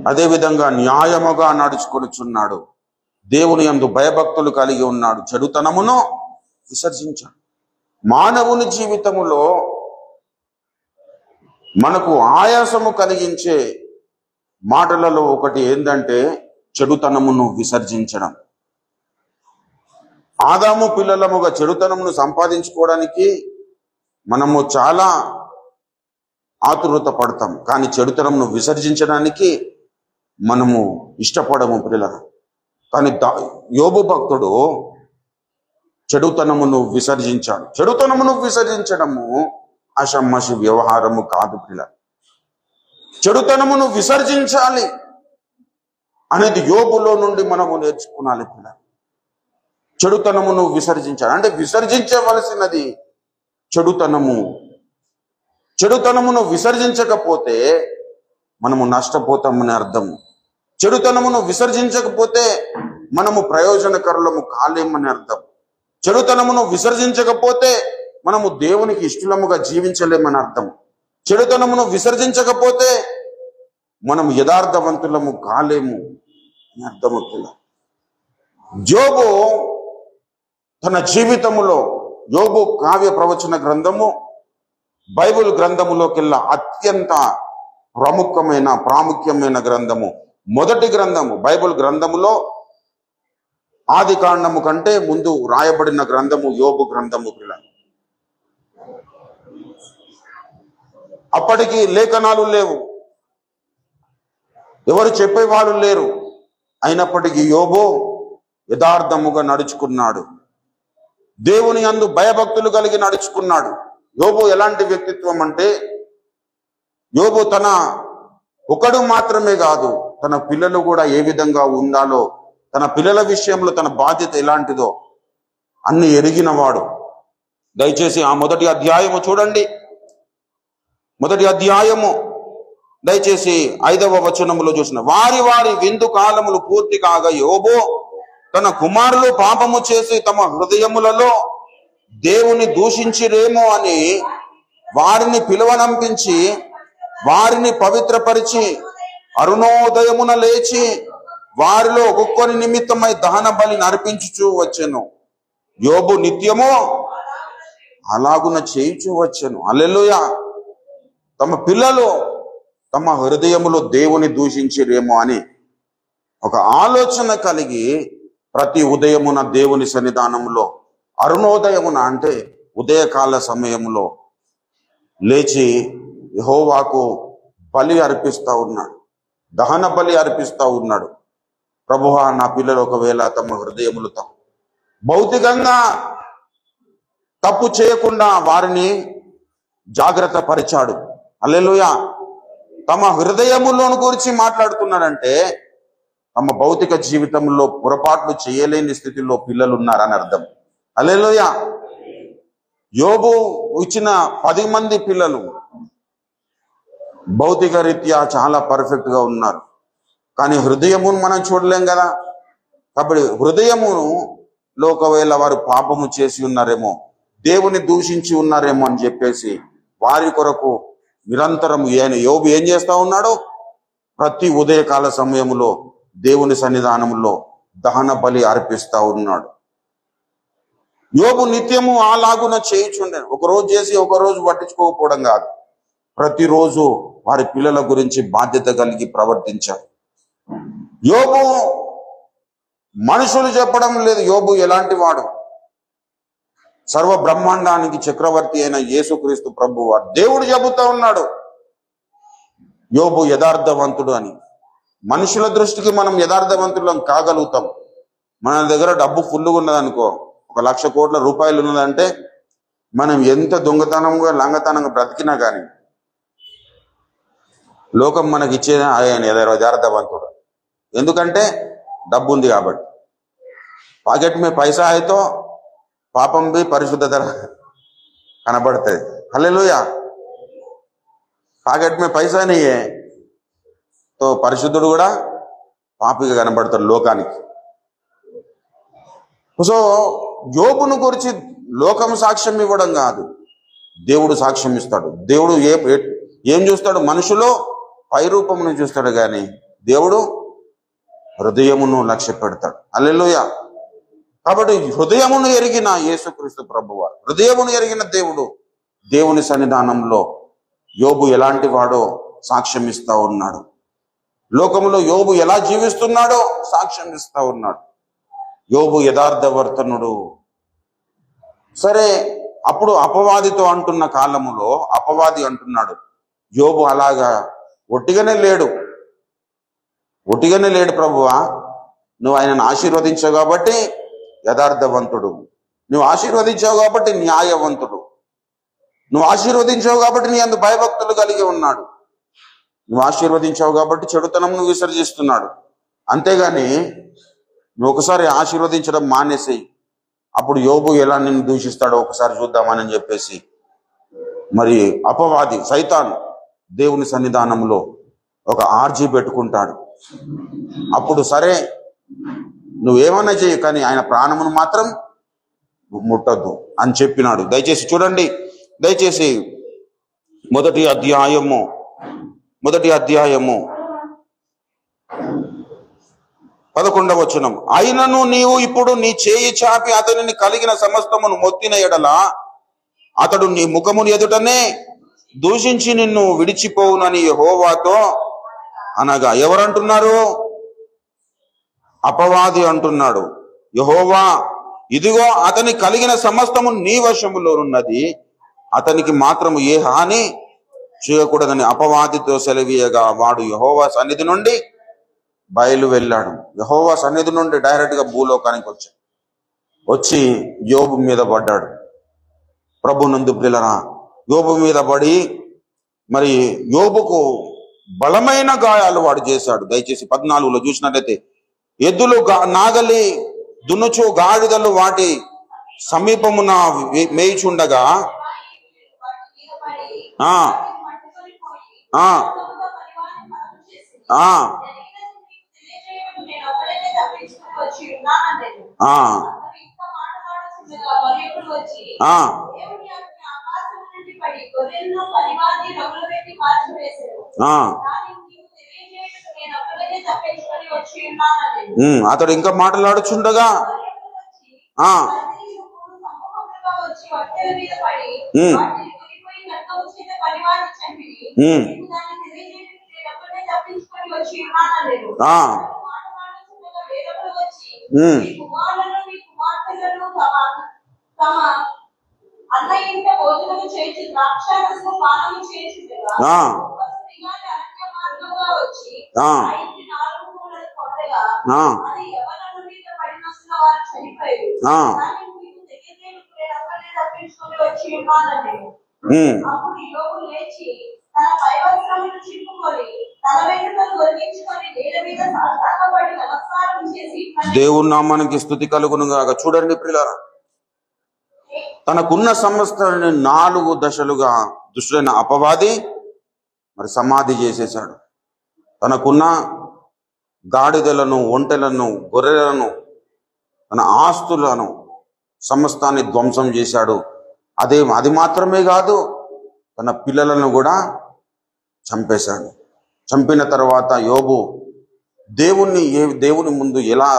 S1: అదేవిధంగా న్యాయముగా నడుచుకొనుచున్నాడు. దేవుని యందు భయభక్తులు కలిగి ఉన్నాడు, చెడుతనమును విసర్జించాడు. మానవుని జీవితములో మనకు ఆయాసము కలిగించే మాటలలో ఒకటి ఏంటంటే చెడుతనమును విసర్జించడం. ఆదాము పిల్లలముగా చెడుతనమును సంపాదించుకోవడానికి మనము చాలా ఆతురత పడతాం, కానీ చెడుతనమును విసర్జించడానికి మనము ఇష్టపడము పిల్లలు. కానీ యోబు భక్తుడు చెడుతనమును విసర్జించాడు. చెడుతనమును విసర్జించడము అషమ్మసి వ్యవహారము కాదు పిల్లలు. చెడుతనమును విసర్జించాలి అనేది యోబులో నుండి మనము నేర్చుకోవాలి పిల్లలు. చెడుతనమును విసర్జించాలి అంటే విసర్జించవలసినది చెడుతనము. చెడుతనమును విసర్జించకపోతే మనము నష్టపోతామని అర్థము. చెడుతనమును విసర్జించకపోతే మనము ప్రయోజనకరులము కాలేమని అర్థం. చెడుతనమును విసర్జించకపోతే మనము దేవునికి ఇష్టలముగా జీవించలేమని అర్థం. చెడుతనమును విసర్జించకపోతే మనము యథార్థవంతులము కాలేము అని అర్థమవుతుంది. యోబు తన జీవితములో, యోబు కావ్య ప్రవచన గ్రంథము బైబిల్ గ్రంథములోకెల్లా అత్యంత ప్రాముఖ్యమైన గ్రంథము. మొదటి గ్రంథము బైబిల్ గ్రంథములో ఆది కాండము కంటే ముందు రాయబడిన గ్రంథము యోబు గ్రంథము. అప్పటికి లేఖనాలు లేవు, ఎవరు చెప్పేవాళ్ళు లేరు. అయినప్పటికీ యోబు యథార్థముగా నడుచుకున్నాడు, దేవుని యందు భయభక్తులు కలిగి నడుచుకున్నాడు. యోబు ఎలాంటి వ్యక్తిత్వం అంటే, యోబు తన ఒకడు మాత్రమే కాదు, తన పిల్లలు కూడా ఏ విధంగా ఉండాలో, తన పిల్లల విషయంలో తన బాధ్యత ఎలాంటిదో అన్ని ఎరిగినవాడు. దయచేసి ఆ మొదటి అధ్యాయము చూడండి. మొదటి అధ్యాయము దయచేసి 5వ వచనములో చూసిన, వారి విందు కాలములు పూర్తి కాగా యోబు తన కుమారులు పాపము చేసి తమ హృదయములలో దేవుని దూషించిరేమో అని వారిని పిలువనంపించి వారిని పవిత్రపరిచి అరుణోదయమున లేచి వారిలో ఒక్కొక్కరి నిమిత్తమై దహన బలిని అర్పించుచూ వచ్చెను. యోబు నిత్యము అలాగున చేయుచూ వచ్చెను. హల్లెలూయా. తమ పిల్లలు తమ హృదయములో దేవుని దూషించిరేమో అని ఒక ఆలోచన కలిగి ప్రతి ఉదయమున దేవుని సన్నిధానంలో అరుణోదయమున అంటే ఉదయకాల సమయంలో లేచి యెహోవాకు బలి అర్పిస్తా ఉన్నాడు, దహన బలి అర్పిస్తా ఉన్నాడు. ప్రభువా, నా పిల్లలు ఒకవేళ తమ హృదయములు భౌతికంగా తప్పు చేయకుండా వారిని జాగ్రత్త పరిచాడు. హల్లెలూయా. తమ హృదయములోను గురించి మాట్లాడుతున్నాడంటే తమ భౌతిక జీవితంలో పొరపాట్లు చేయలేని స్థితిలో పిల్లలు ఉన్నారని అర్థం. హల్లెలూయా. యోబు ఇచ్చిన 10 మంది పిల్లలు భౌతిక రీత్యా చాలా పర్ఫెక్ట్ గా ఉన్నారు, కానీ హృదయమును మనం చూడలేం కదా. కాబట్టి హృదయమును ఒకవేళ వారు పాపము చేసి ఉన్నారేమో, దేవుని దూషించి ఉన్నారేమో అని చెప్పేసి వారి కొరకు నిరంతరం యోబు ఏం చేస్తా ఉన్నాడు? ప్రతి ఉదయకాల సమయంలో దేవుని సన్నిధానంలో దహన బలి అర్పిస్తా ఉన్నాడు. యోబు నిత్యము అలాగున చేయుచుండే. ఒకరోజు చేసి ఒకరోజు పట్టించుకోకపోవడం కాదు, ప్రతిరోజు వారి పిల్లల గురించి బాధ్యత కలిగి ప్రవర్తించారు. యోబు మనుషులు చెప్పడం లేదు యోబు ఎలాంటి వాడు. సర్వ బ్రహ్మాండానికి చక్రవర్తి అయిన యేసుక్రీస్తు ప్రభువు దేవుడు చెబుతా ఉన్నాడు యోబు యథార్థవంతుడు అని. మనుషుల దృష్టికి మనం యథార్థవంతులం కాగలుగుతాం. మన దగ్గర డబ్బు ఫుల్గా ఉన్నదనుకో, 1,00,000 కోట్ల రూపాయలు ఉన్నదంటే మనం ఎంత దొంగతనంగా లంగతనంగా బ్రతికినా కానీ లోకం మనకి ఇచ్చేది ఆయన యథార్థవంతుడు. ఎందుకంటే డబ్బు ఉంది కాబట్టి. పాకెట్ మే పైసా అయితే పాపం బి పరిశుద్ధత కనబడుతుంది. హల్లెలూయా. పాకెట్ మే పైసా నీయే తో పరిశుద్ధుడు కూడా పాపిగా కనబడతాడు లోకానికి. సో యోబును గురించి లోకం సాక్ష్యం ఇవ్వడం కాదు, దేవుడు సాక్ష్యం ఇస్తాడు. దేవుడు ఏం చూస్తాడు? మనుషులో పై రూపమును చూస్తాడు, కానీ దేవుడు హృదయమును లక్ష్య పెడతాడు. హల్లెలూయా. కాబట్టి హృదయమును ఎరిగిన యేసుక్రీస్తు ప్రభువారు, హృదయమును ఎరిగిన దేవుడు దేవుని సన్నిధానంలో యోబు ఎలాంటి వాడో సాక్ష్యం ఇస్తా ఉన్నాడు. లోకములో యోబు ఎలా జీవిస్తున్నాడో సాక్ష్యం ఇస్తా ఉన్నాడు. యోబు యథార్థవర్తనుడు. సరే, అప్పుడు అపవాదితో అంటున్న కాలములో అపవాది అంటున్నాడు యోబు అలాగా ఒట్టిగానే లేడు ప్రభువా, నువ్వు ఆయనను ఆశీర్వదించావు కాబట్టి యథార్థవంతుడు, నువ్వు ఆశీర్వదించావు కాబట్టి న్యాయవంతుడు, నువ్వు ఆశీర్వదించావు కాబట్టి నీ అందు భయభక్తులు కలిగి ఉన్నాడు, నువ్వు ఆశీర్వదించావు కాబట్టి చెడుతనంను విసర్జిస్తున్నాడు. అంతేగాని నువ్వు ఒకసారి ఆశీర్వదించడం మానేసి అప్పుడు యోబు ఎలా నిన్ను దూషిస్తాడో ఒకసారి చూద్దామని చెప్పేసి మరి అపవాది సైతాను దేవుని సన్నిధానంలో ఒక ఆర్జీ పెట్టుకుంటాడు. అప్పుడు సరే నువ్వేమన్నా చేయి, కానీ ఆయన ప్రాణమును మాత్రం ముట్టద్దు అని చెప్పినాడు. దయచేసి చూడండి, దయచేసి మొదటి అధ్యాయము 11వ వచనం. అయినను నీవు ఇప్పుడు నీ చేయి చాపి అతనిని కలిగిన సమస్తమును మొత్తిన ఎడల అతడు నీ ముఖమును ఎదుటనే దూషించి నిన్ను విడిచిపోవునని యెహోవాతో అనగా. ఎవరంటున్నారు? అపవాది అంటున్నాడు. యెహోవా, ఇదిగో అతని కలిగిన సమస్తము నీ వశములోనున్నది, అతనికి మాత్రము ఏ హాని చేయకూడదని అపవాదితో సెలవీయగా వాడు యెహోవా సన్నిధి నుండి బయలు వెళ్ళాడు. యెహోవా సన్నిధి నుండి డైరెక్ట్ గా భూలోకానికి వచ్చి యోబు మీద పడ్డాడు. ప్రభునందు ప్రియులారా, యోబు మీద పడి మరి యోబుకు బలమైన గాయాలు వాడు చేశాడు. దయచేసి 14లో చూసినట్లయితే, ఎద్దులు నాగలి దున్నుచు గాడిదలు వాటి సమీపమున మేయిచుండగా ఆ ఆ అతడు ఇంకా మాట్లాడుచుండగా దేవుని నామానికి స్తుతి కలుగును గాక. చూడండి ప్రియులారా, తనకున్న సమస్తాన్ని 4 దశలుగా దుష్టుడైన అపవాది మరి సమాధి చేసేశాడు. తనకున్న గాడిదలను, ఒంటెలను, గొర్రెలను, తన ఆస్తులను సమస్తాన్ని ధ్వంసం చేశాడు. అది మాత్రమే కాదు, తన పిల్లలను కూడా చంపేశాడు. చంపిన తర్వాత యోబు దేవుని ముందు ఎలా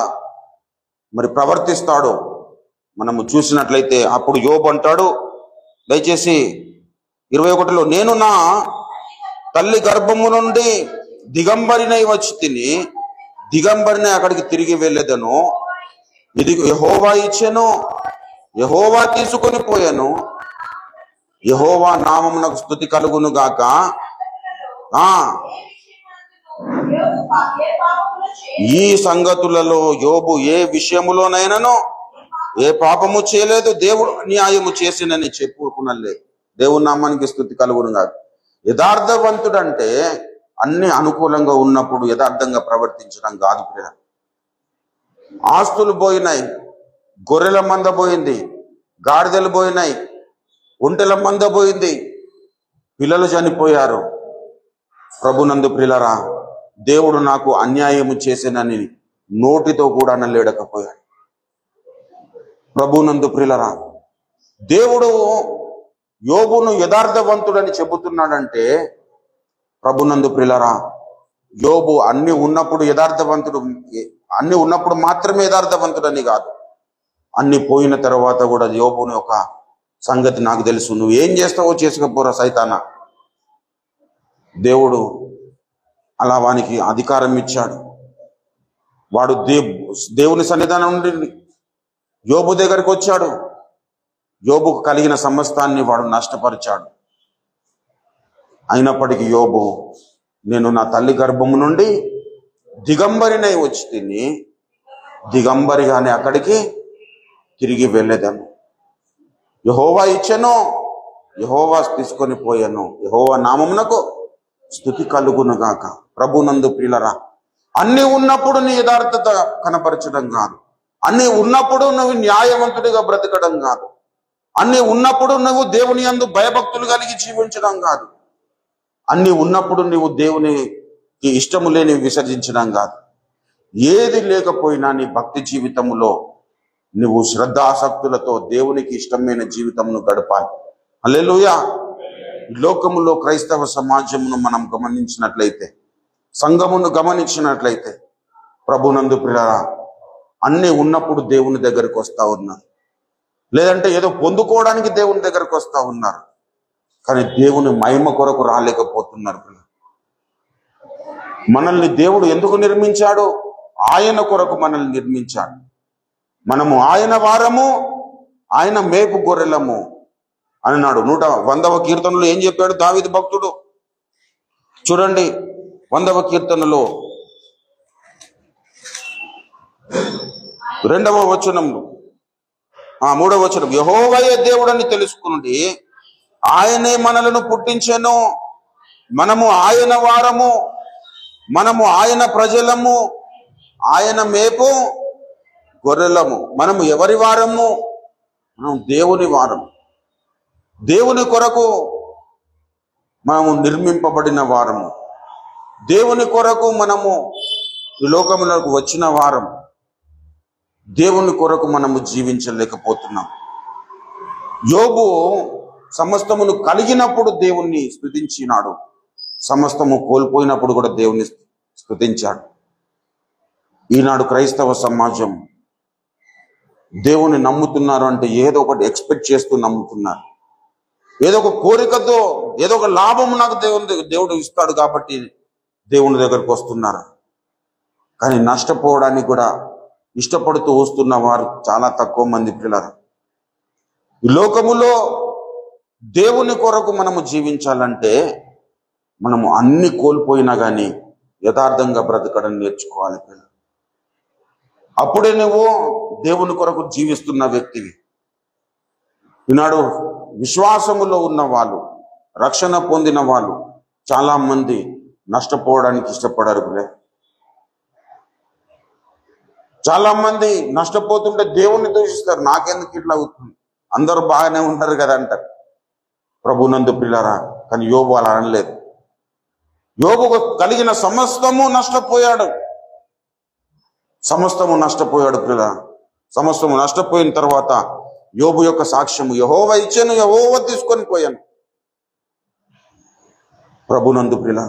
S1: మరి ప్రవర్తిస్తాడో మనము చూసినట్లయితే, అప్పుడు యోబు అంటాడు, దయచేసి 21లో, నేను నా తల్లి గర్భము నుండి దిగంబరినై వచ్చి తిని దిగంబరిని అక్కడికి తిరిగి వెళ్ళేదను. ఇది యెహోవా ఇచ్చెను, యెహోవా తీసుకొని పోయాను, యెహోవా నామమునకు స్తుతి కలుగును గాక. ఈ సంగతులలో యోబు ఏ విషయములోనైనానో ఏ పాపము చేయలేదు, దేవుడు న్యాయము చేసినని చెప్పుకునలేదు. దేవుని నామానికి స్తుతి కలుగును గాక. యథార్థవంతుడంటే అన్ని అనుకూలంగా ఉన్నప్పుడు యథార్థంగా ప్రవర్తించడం కాదు ప్రియ. ఆస్తులు పోయినాయి, గొర్రెల మంద పోయింది, గాడిదలు పోయినాయి, ఒంటెల మంద పోయింది, పిల్లలు చనిపోయారు. ప్రభునందు ప్రియులారా, దేవుడు నాకు అన్యాయము చేసినని నోటితో కూడా అనలేడకపోయాడు. ప్రభునందు ప్రియులారా, దేవుడు యోబును యథార్థవంతుడని చెబుతున్నాడంటే, ప్రభునందు ప్రియులారా, యోబు అన్ని ఉన్నప్పుడు మాత్రమే యథార్థవంతుడని కాదు, అన్ని పోయిన తర్వాత కూడా యోబుని ఒక సంగతి నాకు తెలుసు, నువ్వు ఏం చేస్తావో చేసుకపోరా సైతానా. దేవుడు అలా వానికి అధికారం ఇచ్చాడు. వాడు దేవుని సన్నిధానం నుండి యోబు దగ్గరికి వచ్చాడు. యోబుకు కలిగిన సమస్తాన్ని వాడు నష్టపరిచాడు. అయినప్పటికీ యోబు, నేను నా తల్లి గర్భము నుండి దిగంబరినై వచ్చి తిని దిగంబరిగానే అక్కడికి తిరిగి వెళ్ళేదాను. యెహోవా ఇచ్చెను, యెహోవా తీసుకొని పోయాను, యెహోవా నామమునకు స్తుతి కలుగును గాక. ప్రభునందు ప్రియులరా, అన్ని ఉన్నప్పుడు నీ యథార్థత కనపరచడం కాదు, అన్ని ఉన్నప్పుడు నువ్వు న్యాయవంతుడిగా బ్రతకడం కాదు, అన్ని ఉన్నప్పుడు నువ్వు దేవుని యందు భయభక్తులు కలిగి జీవించడం కాదు, అన్ని ఉన్నప్పుడు నువ్వు దేవునికి ఇష్టము లేని విసర్జించడం కాదు. ఏది లేకపోయినా నీ భక్తి జీవితంలో నువ్వు శ్రద్ధాసక్తులతో దేవునికి ఇష్టమైన జీవితమును గడపాలి. హల్లెలూయా. లోకములో క్రైస్తవ సమాజమును మనం గమనించినట్లయితే, సంఘమును గమనించినట్లయితే, ప్రభునందు ప్రియులారా, అన్ని ఉన్నప్పుడు దేవుని దగ్గరికి వస్తా ఉన్నారు, లేదంటే ఏదో పొందుకోవడానికి దేవుని దగ్గరకు వస్తా ఉన్నారు, కానీ దేవుని మహిమ కొరకు రాలేకపోతున్నారు. మనల్ని దేవుడు ఎందుకు నిర్మించాడు? ఆయన కొరకు మనల్ని నిర్మించాడు. మనము ఆయన వారము, ఆయన మేపు గొర్రెలము అన్నాడు. 100వ కీర్తనలో ఏం చెప్పాడు దావీదు భక్తుడు? చూడండి, 100వ కీర్తనలో 2వ వచనంలో 3వ వచనం, యెహోవాయే దేవుడని తెలుసుకునుడి, ఆయనే మనలను పుట్టించెను, మనము ఆయన వారము, మనము ఆయన ప్రజలము, ఆయన మేపు గొర్రెలము. మనము ఎవరి వారము? మనం దేవుని వారము. దేవుని కొరకు మనము నిర్మింపబడిన వారము, దేవుని కొరకు మనము ఈ లోకములకు వచ్చిన వారం. దేవుని కొరకు మనము జీవించలేకపోతున్నాం. యోబు సమస్తమును కలిగినప్పుడు దేవుణ్ణి స్తుతించినాడు, సమస్తము కోల్పోయినప్పుడు కూడా దేవుణ్ణి స్తుతించాడు. ఈనాడు క్రైస్తవ సమాజం దేవుని నమ్ముతున్నారు అంటే ఏదో ఒకటి ఎక్స్పెక్ట్ చేస్తూ నమ్ముతున్నారు. ఏదో ఒక కోరికతో, ఏదో ఒక లాభం నాకు దేవుడు ఇస్తాడు కాబట్టి దేవుని దగ్గరకు వస్తున్నారు. కానీ నష్టపోవడానికి కూడా ఇష్టపడుతూ వస్తున్న వారు చాలా తక్కువ మంది పిల్లలు. ఈ లోకములో దేవుని కొరకు మనము జీవించాలంటే మనము అన్ని కోల్పోయినా కానీ యథార్థంగా బ్రతకడం నేర్చుకోవాలి పిల్లలు. అప్పుడే నువ్వు దేవుని కొరకు జీవిస్తున్న వ్యక్తివి. ఈనాడు విశ్వాసములో ఉన్న వాళ్ళు, రక్షణ పొందిన వాళ్ళు చాలా మంది నష్టపోవడానికి ఇష్టపడరు. చాలా మంది నష్టపోతుంటే దేవుణ్ణి దూషిస్తారు. నాకెందుకు ఇట్లా అవుతుంది, అందరూ బాగానే ఉంటారు కదా అంటారు ప్రభునందు పిల్లరా. కానీ యోబు అలా అనలేదు. యోబు కలిగిన సమస్తము నష్టపోయాడు. సమస్తము నష్టపోయాడు పిల్ల. సమస్తము నష్టపోయిన తర్వాత యోబు యొక్క సాక్ష్యము, యెహోవా ఇచ్చాను, యెహోవా తీసుకొని పోయాను. ప్రభునందు పిల్ల,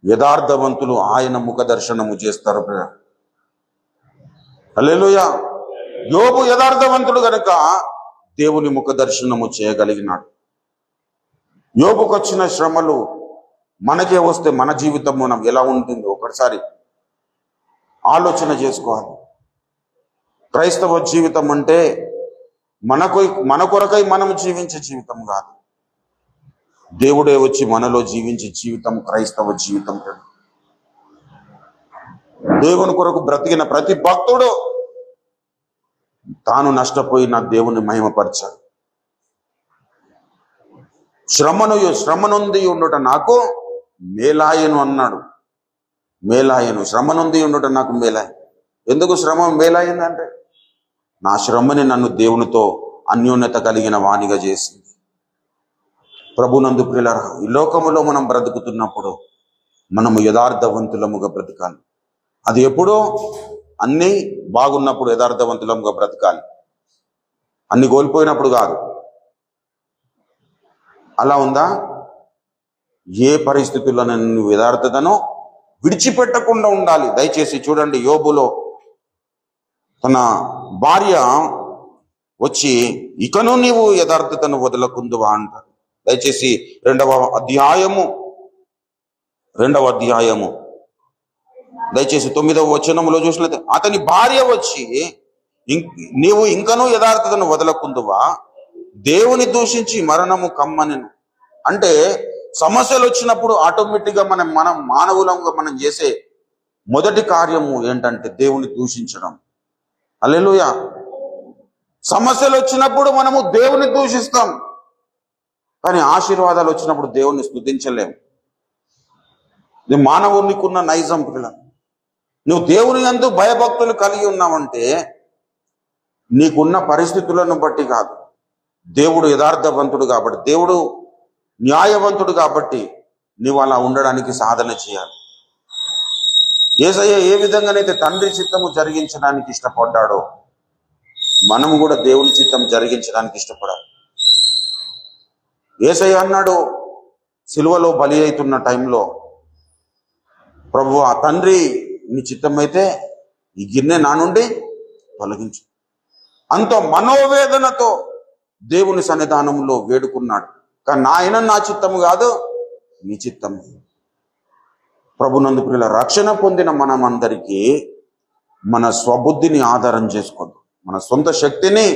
S1: యథార్థవంతులు ఆయన ముఖ దర్శనము చేస్తారు పిల్ల. హల్లెలూయా. యోబు యథార్థవంతుడు గనుక దేవుని ముఖ దర్శనము చేయగలిగినాడు. యోబుకు వచ్చిన శ్రమలు మనకే వస్తే మన జీవితం మనం ఎలా ఉంటుందో ఒకసారి ఆలోచన చేసుకోవాలి. క్రైస్తవ జీవితం అంటే మన కొరకై మనం జీవించే జీవితం కాదు. దేవుడే వచ్చి మనలో జీవించే జీవితం క్రైస్తవ జీవితం. దేవుని కొరకు బ్రతికిన ప్రతి భక్తుడు తాను నష్టపోయిన దేవుని మహిమపరచాడు. శ్రమనుంది ఉండుట నాకు మేలాయను అన్నాడు. మేలాయను, శ్రమనుంది ఉండుట నాకు మేలాయను. ఎందుకు శ్రమ మేలాయిందంటే నా శ్రమని నన్ను దేవునితో అన్యోన్యత కలిగిన వానిగా చేసింది. ప్రభునందు ప్రియులారా, ఈ లోకములో మనం బ్రతుకుతున్నప్పుడు మనము యథార్థవంతులముగా బ్రతకాలి. అది ఎప్పుడో అన్నీ బాగున్నప్పుడు యథార్థవంతులముగా బ్రతకాలి, అన్ని కోల్పోయినప్పుడు కాదు. అలా ఉందా? ఏ పరిస్థితుల్లో నువ్వు యథార్థతను విడిచిపెట్టకుండా ఉండాలి. దయచేసి చూడండి, యోబులో తన భార్య వచ్చి ఇకను నీవు యథార్థతను వదలకుందువా అంటారు. దయచేసి రెండవ అధ్యాయము దయచేసి 9వ వచనంలో చూసినట్లయితే, అతని భార్య వచ్చి నీవు ఇంకనూ యథార్థతను వదలకుందువా, దేవుని దూషించి మరణము కమ్మనెను. అంటే సమస్యలు వచ్చినప్పుడు ఆటోమేటిక్గా మనం మానవులంగా మనం చేసే మొదటి కార్యము ఏంటంటే దేవుని దూషించడం. హల్లెలూయా. సమస్యలు వచ్చినప్పుడు మనము దేవుని దూషిస్తాం, కానీ ఆశీర్వాదాలు వచ్చినప్పుడు దేవుణ్ణి స్తుతించలేము. ఇది మానవునికి ఉన్న నైజం పిల్ల. నువ్వు దేవుని యందు భయభక్తులు కలిగి ఉన్నావంటే నీకున్న పరిస్థితులను బట్టి కాదు, దేవుడు యథార్థవంతుడు కాబట్టి, దేవుడు న్యాయవంతుడు కాబట్టి నీవు అలా ఉండడానికి సాధన చేయాలి. యేసయ్య ఏ విధంగానైతే తండ్రి చిత్తము జరిగించడానికి ఇష్టపడ్డాడో మనము కూడా దేవుని చిత్తం జరిగించడానికి ఇష్టపడాలి. యేసయ్య అన్నాడు సిలువలో బలి అవుతున్న టైంలో, ప్రభువా తండ్రి నీ చిత్తమైతే ఈ గిన్నె నా నుండి తొలగించు. అంత మనోవేదనతో దేవుని సన్నిధానంలో వేడుకున్నాడు. కానీ నా చిత్తము కాదు, నీ చిత్తము. ప్రభునందు ప్రియుల, రక్షణ పొందిన మనమందరికీ మన స్వబుద్ధిని ఆధారం చేసుకోవద్దు. మన సొంత శక్తిని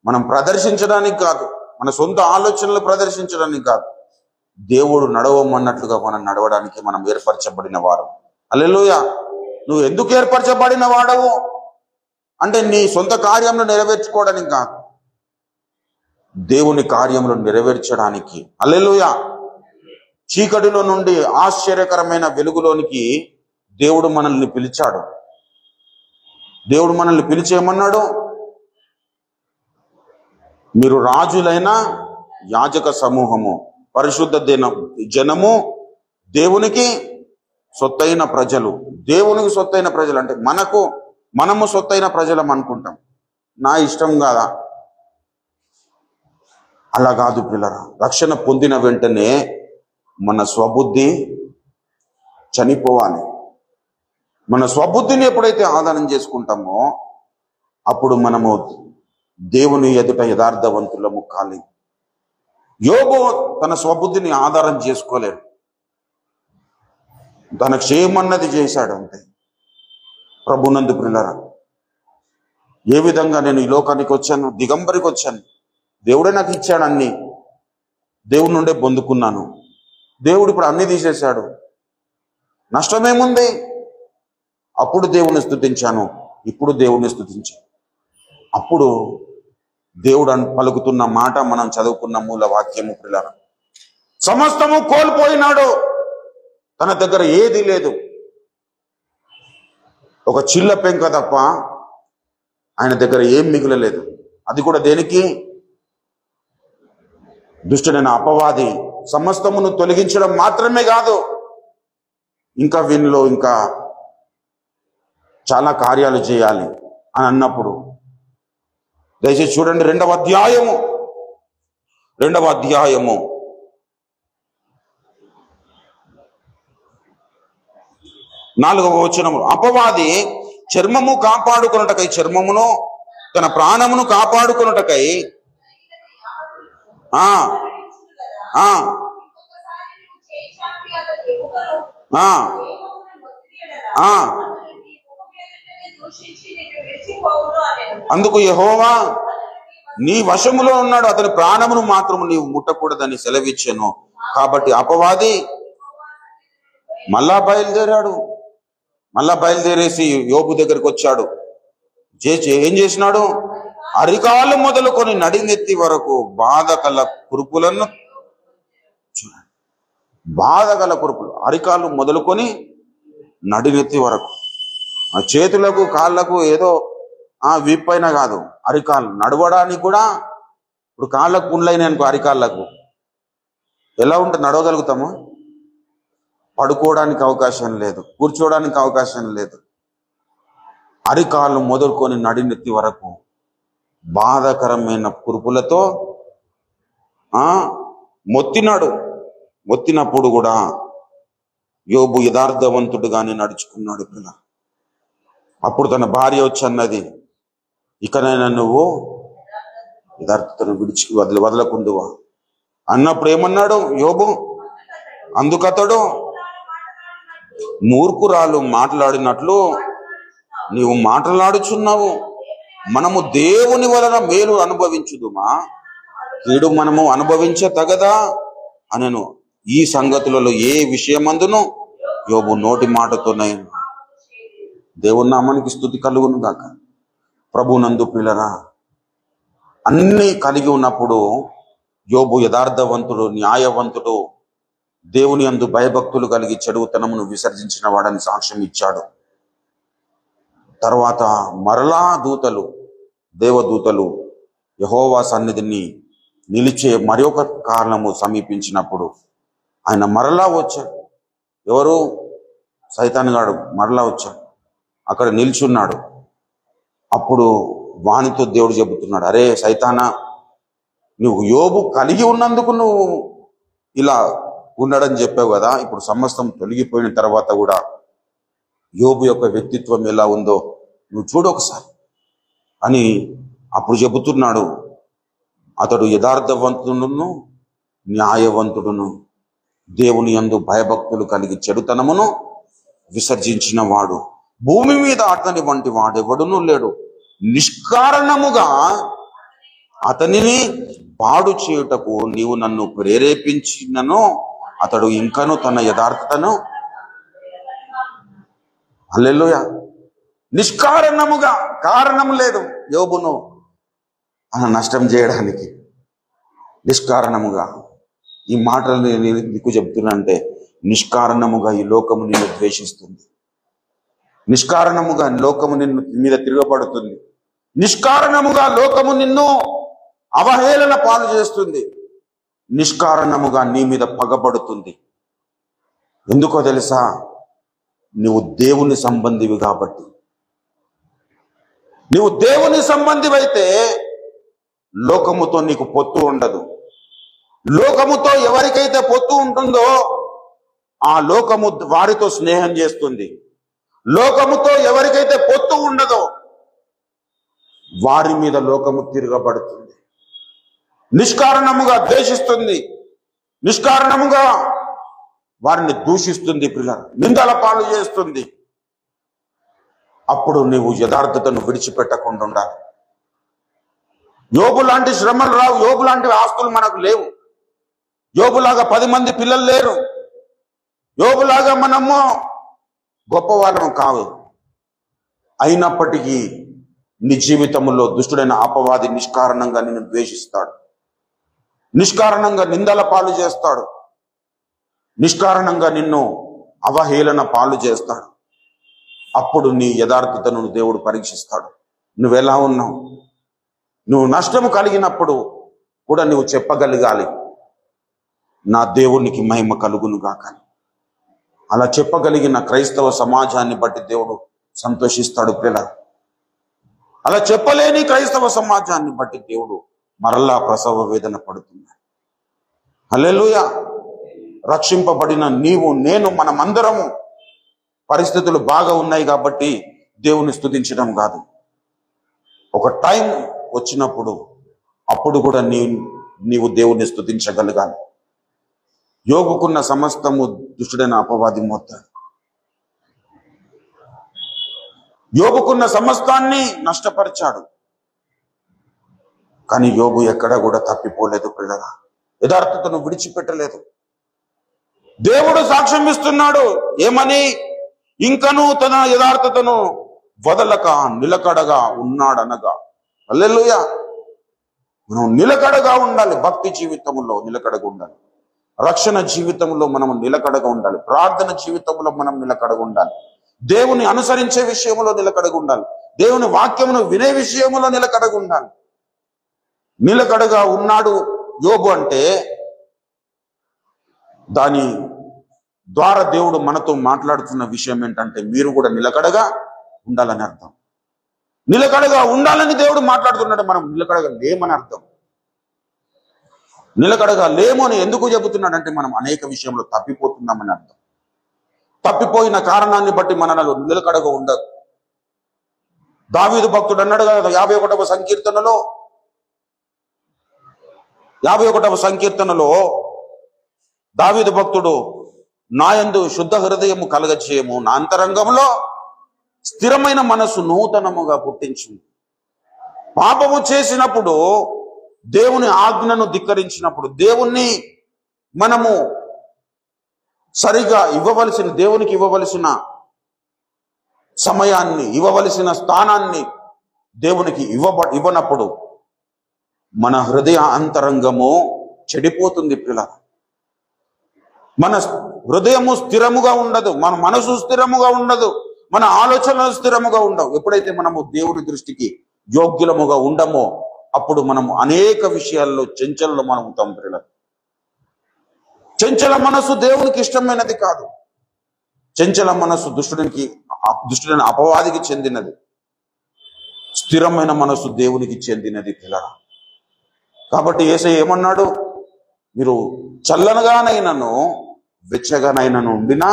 S1: మనం ప్రదర్శించడానికి కాదు, మన సొంత ఆలోచనలు ప్రదర్శించడానికి కాదు, దేవుడు నడవమన్నట్లుగా మనం నడవడానికి మనం ఏర్పరచబడిన వారు. హల్లెలూయా. నువ్వు ఎందుకు ఏర్పరచబడిన వాడవు అంటే నీ సొంత కార్యంలో నెరవేర్చుకోవడానికి కాదు, దేవుని కార్యంలో నెరవేర్చడానికి. హల్లెలూయా. చీకటిలో నుండి ఆశ్చర్యకరమైన వెలుగులోనికి దేవుడు మనల్ని పిలిచాడు. దేవుడు మనల్ని పిలిచేయమన్నాడు, మీరు రాజులైన యాజక సమూహము, పరిశుద్ధ జనము, దేవునికి సొత్తైన ప్రజలు. దేవునికి సొత్తైన ప్రజలు అంటే మనము సొత్తైన ప్రజలం అనుకుంటాం. నా ఇష్టం కాదా? అలా కాదు పిల్లరా. రక్షణ పొందిన వెంటనే మన స్వబుద్ధి చనిపోవాలి. మన స్వబుద్ధిని ఎప్పుడైతే ఆధారం చేసుకుంటామో అప్పుడు మనము దేవుని ఎదుట యథార్థవంతులము కాలి. యోబు తన స్వబుద్ధిని ఆధారం చేసుకోలేడు. తనకు చేయమన్నది చేశాడు అంతే. ప్రభునందు పిల్లరా, ఏ విధంగా నేను ఈ లోకానికి వచ్చాను? దిగంబరికి వచ్చాను. దేవుడే నాకు ఇచ్చాడు అన్ని. దేవుడి నుండే పొందుకున్నాను. దేవుడు ఇప్పుడు అన్ని తీసేశాడు. నష్టమేముంది? అప్పుడు దేవుని స్తుతించాను, ఇప్పుడు దేవుని స్తుతించాను. అప్పుడు దేవుడు పలుకుతున్న మాట మనం చదువుకున్న మూల వాక్యము పిల్లరా. సమస్తము కోల్పోయినాడు. తన దగ్గర ఏది లేదు. ఒక చిల్ల పెంక తప్ప ఆయన దగ్గర ఏం మిగిలలేదు. అది కూడా దేనికి? దుష్టుడైన అపవాది సమస్తమును తొలగించడం మాత్రమే కాదు, ఇంకా వీనిలో ఇంకా చాలా కార్యాలు చేయాలి అని అన్నప్పుడు, దయచేసి చూడండి 2వ అధ్యాయము 4వ వచనము. అపవాది చర్మము కాపాడుకొనుటకై, చర్మమును తన ప్రాణమును కాపాడుకొనుటకై అందుకు యెహోవా నీ వశములో ఉన్నాడు, అతని ప్రాణమును మాత్రము నీవు ముట్టకూడదని సెలవిచ్చాను. కాబట్టి అపవాది మళ్ళా బయలుదేరేసి యోబు దగ్గరికి వచ్చాడు. ఏం చేసినాడు? అరికాలు మొదలుకొని నడినెత్తి వరకు బాధగల కురుపులను, అరికాలు మొదలుకొని నడినెత్తి వరకు, ఆ చేతులకు కాళ్ళకు ఏదో వీపైన కాదు, అరికాలు నడవడానికి కూడా. ఇప్పుడు కాళ్ళకు పుండ్లైనాయి అనుకో, అరికాళ్ళకు ఎలా ఉంటుంది? నడవగలుగుతాము? పడుకోవడానికి అవకాశం లేదు, కూర్చోవడానికి అవకాశం లేదు. అరికాళ్ళు మొదలుకొని నడినెత్తి వరకు బాధాకరమైన కురుపులతో మొత్తినప్పుడు కూడా యోబు యథార్థవంతుడుగానే నడుచుకున్నాడు పిల్ల. అప్పుడు తన భార్య వచ్చి అన్నది, ఇకనైనా నువ్వు యథార్థతను వదలకుందువా అన్నప్పుడు ఏమన్నాడు యోబు? అందుకతడు, మూర్ఖురాలు మాట్లాడినట్లు నీవు మాట్లాడుచున్నావు. మనము దేవుని వలన మేలు అనుభవించుదుమా, కీడు మనము అనుభవించతగదా అనెను. ఈ సంగతులలో ఏ విషయమందును యోబు నోటి మాటతోనే. దేవుని నామానికి స్తుతి కలుగును గాక. ప్రభునందు పిల్లరా, అన్ని కలిగి ఉన్నప్పుడు యోబు యథార్థవంతుడు, న్యాయవంతుడు, దేవుని యందు భయభక్తులు కలిగి చెడుతనమును విసర్జించిన వాడని సాక్ష్యం ఇచ్చాడు. తర్వాత మరలా దేవదూతలు యెహోవా సన్నిధిని నిలిచే మరొక కారణము సమీపించినప్పుడు ఆయన మరలా వచ్చాడు. ఎవరు? సైతాన్ గాడు మరలా వచ్చాడు, అక్కడ నిల్చున్నాడు. అప్పుడు వానితో దేవుడు చెబుతున్నాడు, అరే సైతానా, నువ్వు యోబు కలిగి ఉన్నందుకు నువ్వు ఇలా ఉండడం చెప్పావు కదా, ఇప్పుడు సమస్తం తొలగిపోయిన తర్వాత కూడా యోబు యొక్క వ్యక్తిత్వం ఎలా ఉందో నువ్వు చూడు ఒకసారి అని అప్పుడు చెబుతున్నాడు. అతడు యథార్థవంతుడును, న్యాయవంతుడును, దేవుని యందు భయభక్తులు కలిగి చెడుతనమును విసర్జించిన వాడు, భూమి మీద అతని వంటి వాడెవడునూ లేడు. నిష్కారణముగా అతనిని పాడు చేయుటకు నీవు నన్ను ప్రేరేపించినను అతడు ఇంకను తన యథార్థతను, హల్లెలూయా, నిష్కారణముగా, కారణం లేదు యోబును నష్టం చేయడానికి. నిష్కారణముగా ఈ మాటలు నేను నీకు చెప్తున్నా అంటే, నిష్కారణముగా ఈ లోకము నిన్ను ద్వేషిస్తుంది, నిష్కారణముగా లోకము నిన్ను మీద తిరగబడుతుంది, నిష్కారణముగా లోకము నిన్ను అవహేళన పాలు చేస్తుంది, నిష్కారణముగా నీ మీద పగబడుతుంది. ఎందుకో తెలుసా? నువ్వు దేవుని సంబంధివి కాబట్టి. నీవు దేవుని సంబంధివైతే లోకముతో నీకు పొత్తు ఉండదు. లోకముతో ఎవరికైతే పొత్తు ఉంటుందో ఆ లోకము వారితో స్నేహం చేస్తుంది. లోకముతో ఎవరికైతే పొత్తు ఉండదో వారి మీద లోకము తిరగబడుతుంది. నిష్కారణముగా ద్వేషిస్తుంది, నిష్కారణముగా వారిని దూషిస్తుంది, పిల్లలు నిందల పాలు చేస్తుంది. అప్పుడు నీవు యథార్థతను విడిచిపెట్టకుండా ఉండాలి. యోబు లాంటి శ్రమలు రావు, యోబు లాంటి ఆస్తులు మనకు లేవు, యోబులాగా 10 మంది పిల్లలు లేరు, యోబులాగా మనము గొప్పవాళ్ళం కావు. అయినప్పటికీ నీ జీవితంలో దుష్టుడైన అపవాది నిష్కారణంగా నిన్ను ద్వేషిస్తాడు, నిష్కారణంగా నిందల పాలు చేస్తాడు, నిష్కారణంగా నిన్ను అవహేళన పాలు చేస్తాడు. అప్పుడు నీ యథార్థతను దేవుడు పరీక్షిస్తాడు. నువ్వెలా ఉన్నావు? నువ్వు నష్టము కలిగినప్పుడు కూడా నువ్వు చెప్పగలగాలి, నా దేవునికి మహిమ కలుగును గాక. అలా చెప్పగలిగిన క్రైస్తవ సమాజాన్ని బట్టి దేవుడు సంతోషిస్తాడు పిల్లలు. అలా చెప్పలేని క్రైస్తవ సమాజాన్ని బట్టి దేవుడు మరలా ప్రసవ వేదన పడుతున్నాడు. హల్లెలూయా. రక్షింపబడిన నీవు, నేను, మనమందరము పరిస్థితులు బాగా ఉన్నాయి కాబట్టి దేవుని స్తుతించడం కాదు. ఒక టైం వచ్చినప్పుడు అప్పుడు కూడా నీవు దేవుని స్తుతించగలగాలి. యోబుకున్న సమస్తము దుష్టుడైన అపవాది మోస్తాడు. యోబుకున్న సమస్తాన్ని నష్టపరిచాడు, కానీ యోబు ఎక్కడ కూడా తప్పిపోలేదు పిల్లగా, యథార్థతను విడిచిపెట్టలేదు. దేవుడు సాక్ష్యం ఇస్తున్నాడు ఏమని? ఇంకను తన యథార్థతను వదలక నిలకడగా ఉన్నాడనగా. హల్లెలూయా. మనం నిలకడగా ఉండాలి, భక్తి జీవితంలో నిలకడగా ఉండాలి, రక్షణ జీవితంలో మనం నిలకడగా ఉండాలి, ప్రార్థన జీవితంలో మనం నిలకడగా ఉండాలి, దేవుని అనుసరించే విషయంలో నిలకడగా ఉండాలి, దేవుని వాక్యమును వినే విషయంలో నిలకడగా ఉండాలి. నిలకడగా ఉన్నాడు యోబు అంటే దాని ద్వారా దేవుడు మనతో మాట్లాడుతున్న విషయం ఏంటంటే మీరు కూడా నిలకడగా ఉండాలని అర్థం. నిలకడగా ఉండాలని దేవుడు మాట్లాడుతున్నాడు, మనం నిలకడగా లేమని అర్థం. నిలకడగా లేము అని ఎందుకు చెబుతున్నాడంటే మనం అనేక విషయంలో తప్పిపోతున్నామని అర్థం. తప్పిపోయిన కారణాన్ని బట్టి మనలో నిలకడగా ఉండదు. దావీదు భక్తుడు అన్నాడు కదా 51వ సంకీర్తనలో దావీదు భక్తుడు, నాయందు శుద్ధ హృదయము కలగచేయము, నా అంతరంగంలో స్థిరమైన మనసు నూతనముగా పుట్టించు. పాపము చేసినప్పుడు, దేవుని ఆజ్ఞను ధిక్కరించినప్పుడు, దేవుణ్ణి మనము సరిగా దేవునికి ఇవ్వవలసిన సమయాన్ని, ఇవ్వవలసిన స్థానాన్ని దేవునికి ఇవ్వనప్పుడు మన హృదయ అంతరంగము చెడిపోతుంది పిల్లలు. మన హృదయము స్థిరముగా ఉండదు, మన మనసు స్థిరముగా ఉండదు, మన ఆలోచనలు స్థిరముగా ఉండవు. ఎప్పుడైతే మనము దేవుని దృష్టికి యోగ్యులముగా ఉండమో అప్పుడు మనము అనేక విషయాల్లో చంచలం అవుతాం పిల్లలు. చంచల మనసు దేవునికి ఇష్టమైనది కాదు. చంచల మనసు దుష్టుడైన అపవాదికి చెందినది. స్థిరమైన మనసు దేవునికి చెందినది పిల్లలు. కాబట్టి యేసయ్య ఏమన్నాడు? మీరు చల్లనగానైనను వెచ్చగానైనను ఉండినా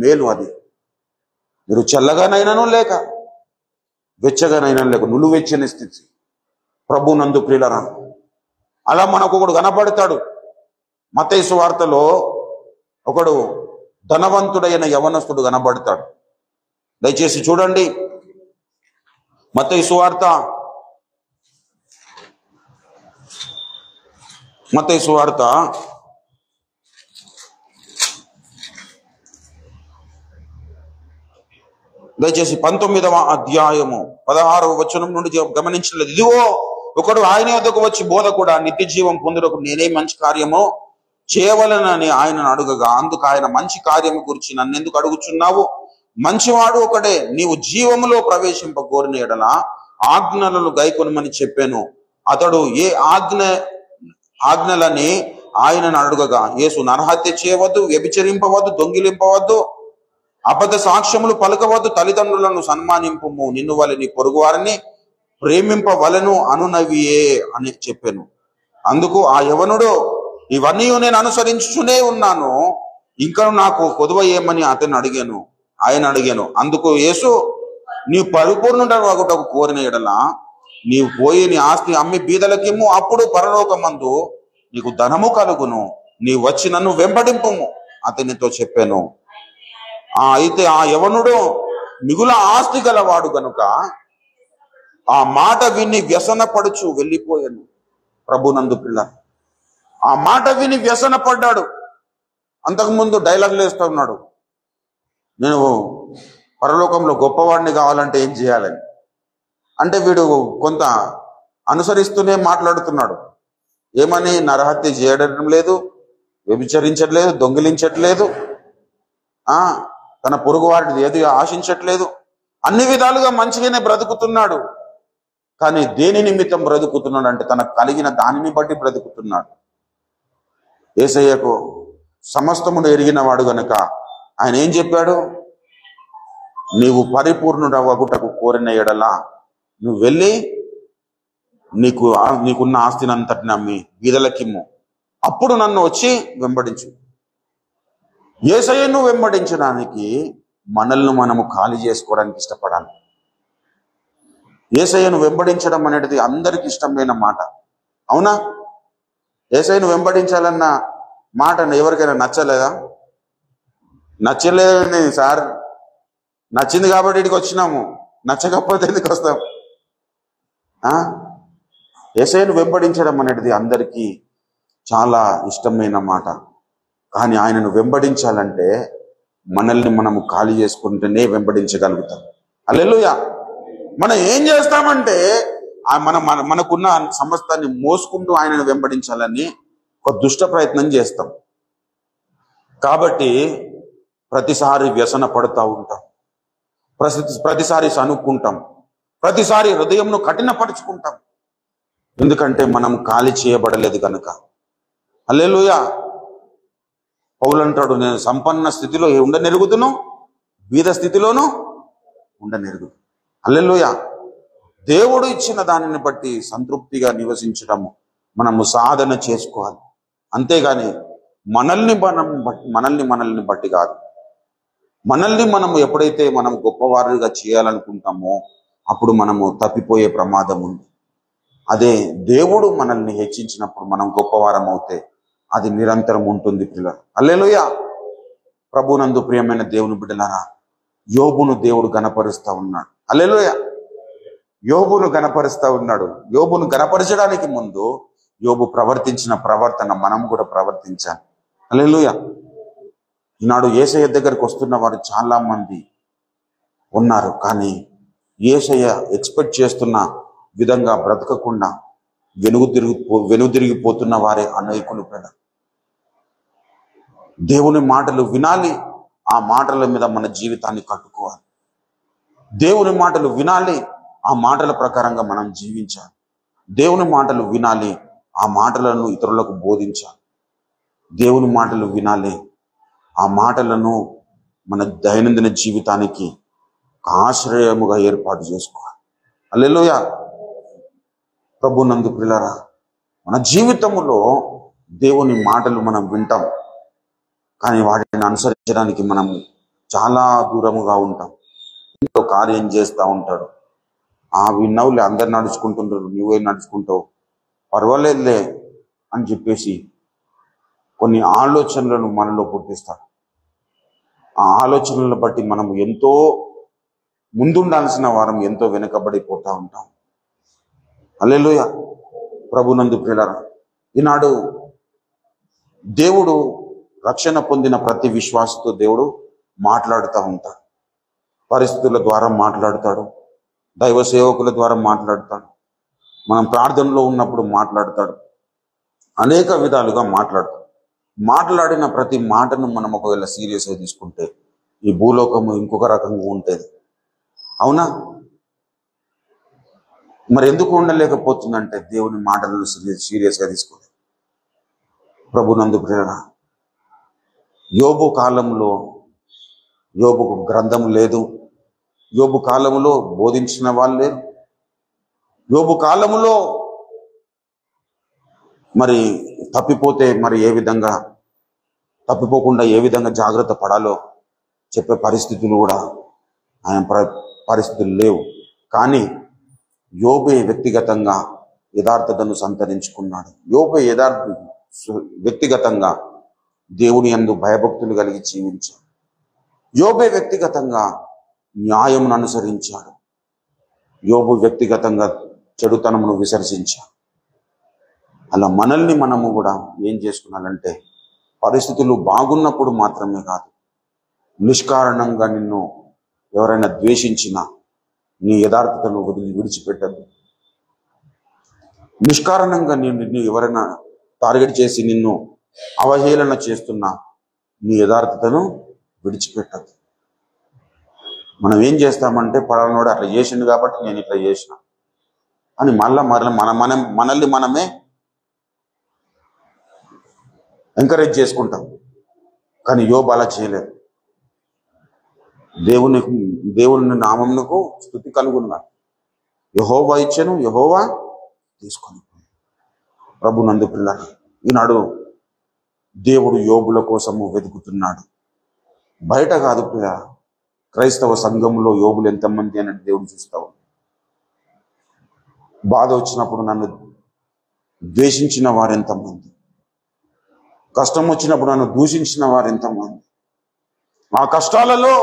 S1: మేలు అది. మీరు చల్లగానైనను లేక వెచ్చగానైనా లేక నులువెచ్చని స్థితి ప్రభు నందు ప్రియులరా. అలా మనకు ఒకడు కనపడతాడు. మత్తయి సువార్తలో ఒకడు ధనవంతుడైన యవనస్తుడు కనబడతాడు. దయచేసి చూడండి, మత్తయి సువార్త 19వ అధ్యాయము 16వ వచనం నుండి గమనించలేదు. ఇదిగో ఒకడు ఆయన వద్దకు వచ్చి, బోధకుడా, నిత్య జీవం పొందుటకు నేనే మంచి కార్యమో చేయవలనని ఆయనను అడుగగా, అందుకు ఆయన, మంచి కార్యము గురించి నన్నెందుకు అడుగుచున్నావు? మంచివాడు ఒకడే, నీవు జీవములో ప్రవేశింపగోరిన ఎడల ఆజ్ఞలను గైకొనమని చెప్పాను. అతడు ఏ ఆజ్ఞలని ఆయనను అడుగగా, యేసు, నరహత్య చేయవద్దు, వ్యభిచరింపవద్దు, దొంగిలింపవద్దు, అబద్ధ సాక్ష్యములు పలకవద్దు, తల్లిదండ్రులను సన్మానింపుము, నిన్ను వలె నీ పొరుగు వారిని ప్రేమింపవలను అనునవియే అని చెప్పాను. అందుకు ఆ యవనుడు, ఇవన్నీ నేను అనుసరించునే ఉన్నాను, ఇంకా నాకు కొదువ ఏమని ఆయన అడిగాను. అందుకు యేసు, నీ పరిపూర్ణుడవగుటకు కోరిన ఎడల నీవు పోయి నీ ఆస్తి అమ్మి బీదలకిమ్ము, అప్పుడు పరలోకమందు నీకు ధనము కలుగును, నీ వచ్చి నన్ను వెంబడింపుము అతనితో చెప్పాను. అయితే ఆ యవనుడు మిగుల ఆస్తి గలవాడు గనుక ఆ మాట విని వ్యసనపడుచు వెళ్ళిపోయాను. ప్రభునందు పిల్ల, ఆ మాట విని వ్యసన పడ్డాడు. అంతకుముందు డైలాగులు వేస్తూ ఉన్నాడు, నేను పరలోకంలో గొప్పవాడిని కావాలంటే ఏం చేయాలని. అంటే వీడు కొంత అనుసరిస్తూనే మాట్లాడుతున్నాడు. ఏమని? నరహత్య చేయడం లేదు, వ్యభిచరించట్లేదు, దొంగిలించట్లేదు, తన పొరుగు వారిని ఏది ఆశించట్లేదు, అన్ని విధాలుగా మంచిగానే బ్రతుకుతున్నాడు. కానీ దేని నిమిత్తం బ్రతుకుతున్నాడు అంటే తనకు కలిగిన దానిని బట్టి బ్రతుకుతున్నాడు. యేసయ్యకు సమస్తమును ఎరిగిన వాడు గనుక ఆయన ఏం చెప్పాడు? నీవు పరిపూర్ణుడవగుటకు కోరిన ఎడల నువ్వు వెళ్ళి నీకున్న ఆస్తిని అంతటిని అమ్మి బీదలకిమ్ము, అప్పుడు నన్ను వచ్చి వెంబడించు. యేసయ్యను వెంబడించడానికి మనల్ని మనము ఖాళీ చేసుకోవడానికి ఇష్టపడాలి. యేసయ్యను వెంబడించడం అనేది అందరికి ఇష్టమైన మాట, అవునా? యేసయ్యను వెంబడించాలన్న మాట ఎవరికైనా నచ్చలేదా? నచ్చలేదని సార్, నచ్చింది కాబట్టి ఇక్కడికి వచ్చినాము, నచ్చకపోతే ఎందుకు వస్తాం? యేసయ్యను వెంబడించడం అనేది అందరికీ చాలా ఇష్టమైన మాట. కానీ ఆయనను వెంబడించాలంటే మనల్ని మనము ఖాళీ చేసుకుంటేనే వెంబడించగలుగుతాం. హల్లెలూయా. మనం ఏం చేస్తామంటే మనకున్న సమస్తాన్ని మోసుకుంటూ ఆయనను వెంబడించాలని ఒక దుష్ట ప్రయత్నం చేస్తాం. కాబట్టి ప్రతిసారి వ్యసన పడుతూ ఉంటాం, ప్రతిసారి సనుక్కుంటాం, ప్రతిసారి హృదయంను కఠినపరుచుకుంటాం. ఎందుకంటే మనం ఖాళీ చేయబడలేదు కనుక. హల్లెలూయా. పౌలు అంటాడు, నేను సంపన్న స్థితిలో ఉండనెరుగుదును, బీద స్థితిలోనూ ఉండనెరుగుదు. హల్లెలూయా. దేవుడు ఇచ్చిన దానిని బట్టి సంతృప్తిగా నివసించడము మనము సాధన చేసుకోవాలి. అంతేగాని మనల్ని బట్టి కాదు. మనల్ని మనము ఎప్పుడైతే మనం గొప్పవారుగా చేయాలనుకుంటామో అప్పుడు మనము తప్పిపోయే ప్రమాదం ఉంది. అదే దేవుడు మనల్ని హెచ్చించినప్పుడు మనం గొప్పవారం అవుతే అది నిరంతరం ఉంటుంది పిల్లలు. హల్లెలూయా. ప్రభునందు ప్రియమైన దేవుని బిడ్డలారా, యోబును దేవుడు గణపరుస్తూ ఉన్నాడు. హల్లెలూయా. యోబును గణపరుస్తూ ఉన్నాడు. యోబును గణపరచడానికి ముందు యోబు ప్రవర్తించిన ప్రవర్తన మనం కూడా ప్రవర్తించాలి. హల్లెలూయా. ఈనాడు యేసయ్య దగ్గరికి వస్తున్న వారు చాలా మంది ఉన్నారు, కానీ యేసయ్య ఎక్స్పెక్ట్ చేస్తున్న విధంగా బ్రతకకుండా వెనుదిరిగిపోతున్న వారే అనేకులు. దేవుని మాటలు వినాలి, ఆ మాటల మీద మన జీవితాన్ని కట్టుకోవాలి. దేవుని మాటలు వినాలి, ఆ మాటల ప్రకారంగా మనం జీవించాలి. దేవుని మాటలు వినాలి, ఆ మాటలను ఇతరులకు బోధించాలి. దేవుని మాటలు వినాలి, ఆ మాటలను మన దైనందిన జీవితానికి ఆశ్రయముగా ఏర్పాటు చేసుకోవాలి. హల్లెలూయా. ప్రభునందు ప్రియులారా, మన జీవితంలో దేవుని మాటలు మనం వింటాం, కానీ వాటిని అనుసరించడానికి మనం చాలా దూరముగా ఉంటాం. ఇంకో కార్యం చేస్తూ ఉంటాడు, విన్నవులే, అందరు నడుచుకుంటుంటారు, నువ్వే నడుచుకుంటావు, పర్వాలేదులే అని చెప్పేసి కొన్ని ఆలోచనలను మనలో పుట్టిస్తాడు. ఆ ఆలోచనలను బట్టి మనం ఎంతో ముందుండాల్సిన వారం ఎంతో వెనుకబడిపోతూ ఉంటాం. హల్లెలూయా. ప్రభునందు ప్రియులారా, ఈనాడు దేవుడు రక్షణ పొందిన ప్రతి విశ్వాసతో దేవుడు మాట్లాడుతూ ఉంటాడు. పరిస్థితుల ద్వారా మాట్లాడతాడు, దైవ సేవకుల ద్వారా మాట్లాడతాడు, మనం ప్రార్థనలో ఉన్నప్పుడు మాట్లాడతాడు, అనేక విధాలుగా మాట్లాడతాడు. మాట్లాడిన ప్రతి మాటను మనం ఒకవేళ సీరియస్గా తీసుకుంటే ఈ భూలోకము ఇంకొక రకంగా ఉంటుంది, అవునా? మరి ఎందుకు ఉండలేకపోతుందంటే దేవుని మాటలను సీరియస్గా తీసుకోలేదు. ప్రభునందు ప్రేరణ, యోబు కాలంలో యోబుకు గ్రంథం లేదు, యోబు కాలంలో బోధించిన వాళ్ళు లేరు, యోబు కాలములో మరి తప్పిపోతే మరి తప్పిపోకుండా ఏ విధంగా జాగ్రత్త పడాలో చెప్పే పరిస్థితులు కూడా ఆయన పరిస్థితులు లేవు. కానీ యోబే వ్యక్తిగతంగా యథార్థతను సంతరించుకున్నాడు. యోబే వ్యక్తిగతంగా దేవుని యందు భయభక్తులు కలిగి జీవించాడు. యోబే వ్యక్తిగతంగా న్యాయమును అనుసరించాడు. యోబు వ్యక్తిగతంగా చెడుతనమును విసర్జించాడు. అలా మనల్ని మనము కూడా ఏం చేసుకున్నాలంటే, పరిస్థితులు బాగున్నప్పుడు మాత్రమే కాదు, నిష్కారణంగా నిన్ను ఎవరైనా ద్వేషించినా నీ యథార్థతను విడిచిపెట్టద్దు. నిష్కారణంగా నిన్ను ఎవరైనా టార్గెట్ చేసి నిన్ను అవహేళన చేస్తున్నా నీ యథార్థతను విడిచిపెట్టద్దు. మనం ఏం చేస్తామంటే, పలానాడు అట్లా చేసిండు కాబట్టి నేను ఇట్లా చేసిన అని మనల్ని మనమే ఎంకరేజ్ చేసుకుంటాం. కానీ యోబు అలా చేయలేదు. దేవుని నామమునకు స్తుతి కలుగున్నాడు. యెహోవా ఇచ్చెను, యెహోవా తీసుకొని ప్రభునందు పిల్లలు, ఈనాడు దేవుడు యోబుల కోసము వెతుకుతున్నాడు. బయట కాదు పిల్ల, క్రైస్తవ సంఘంలో యోబులు ఎంతమంది అన్నట్టు దేవుడు చూస్తావు. బాధ వచ్చినప్పుడు నన్ను ద్వేషించిన వారు ఎంతమంది, కష్టం వచ్చినప్పుడు నన్ను దూషించిన వారు ఎంతమంది, ఆ కష్టాలలో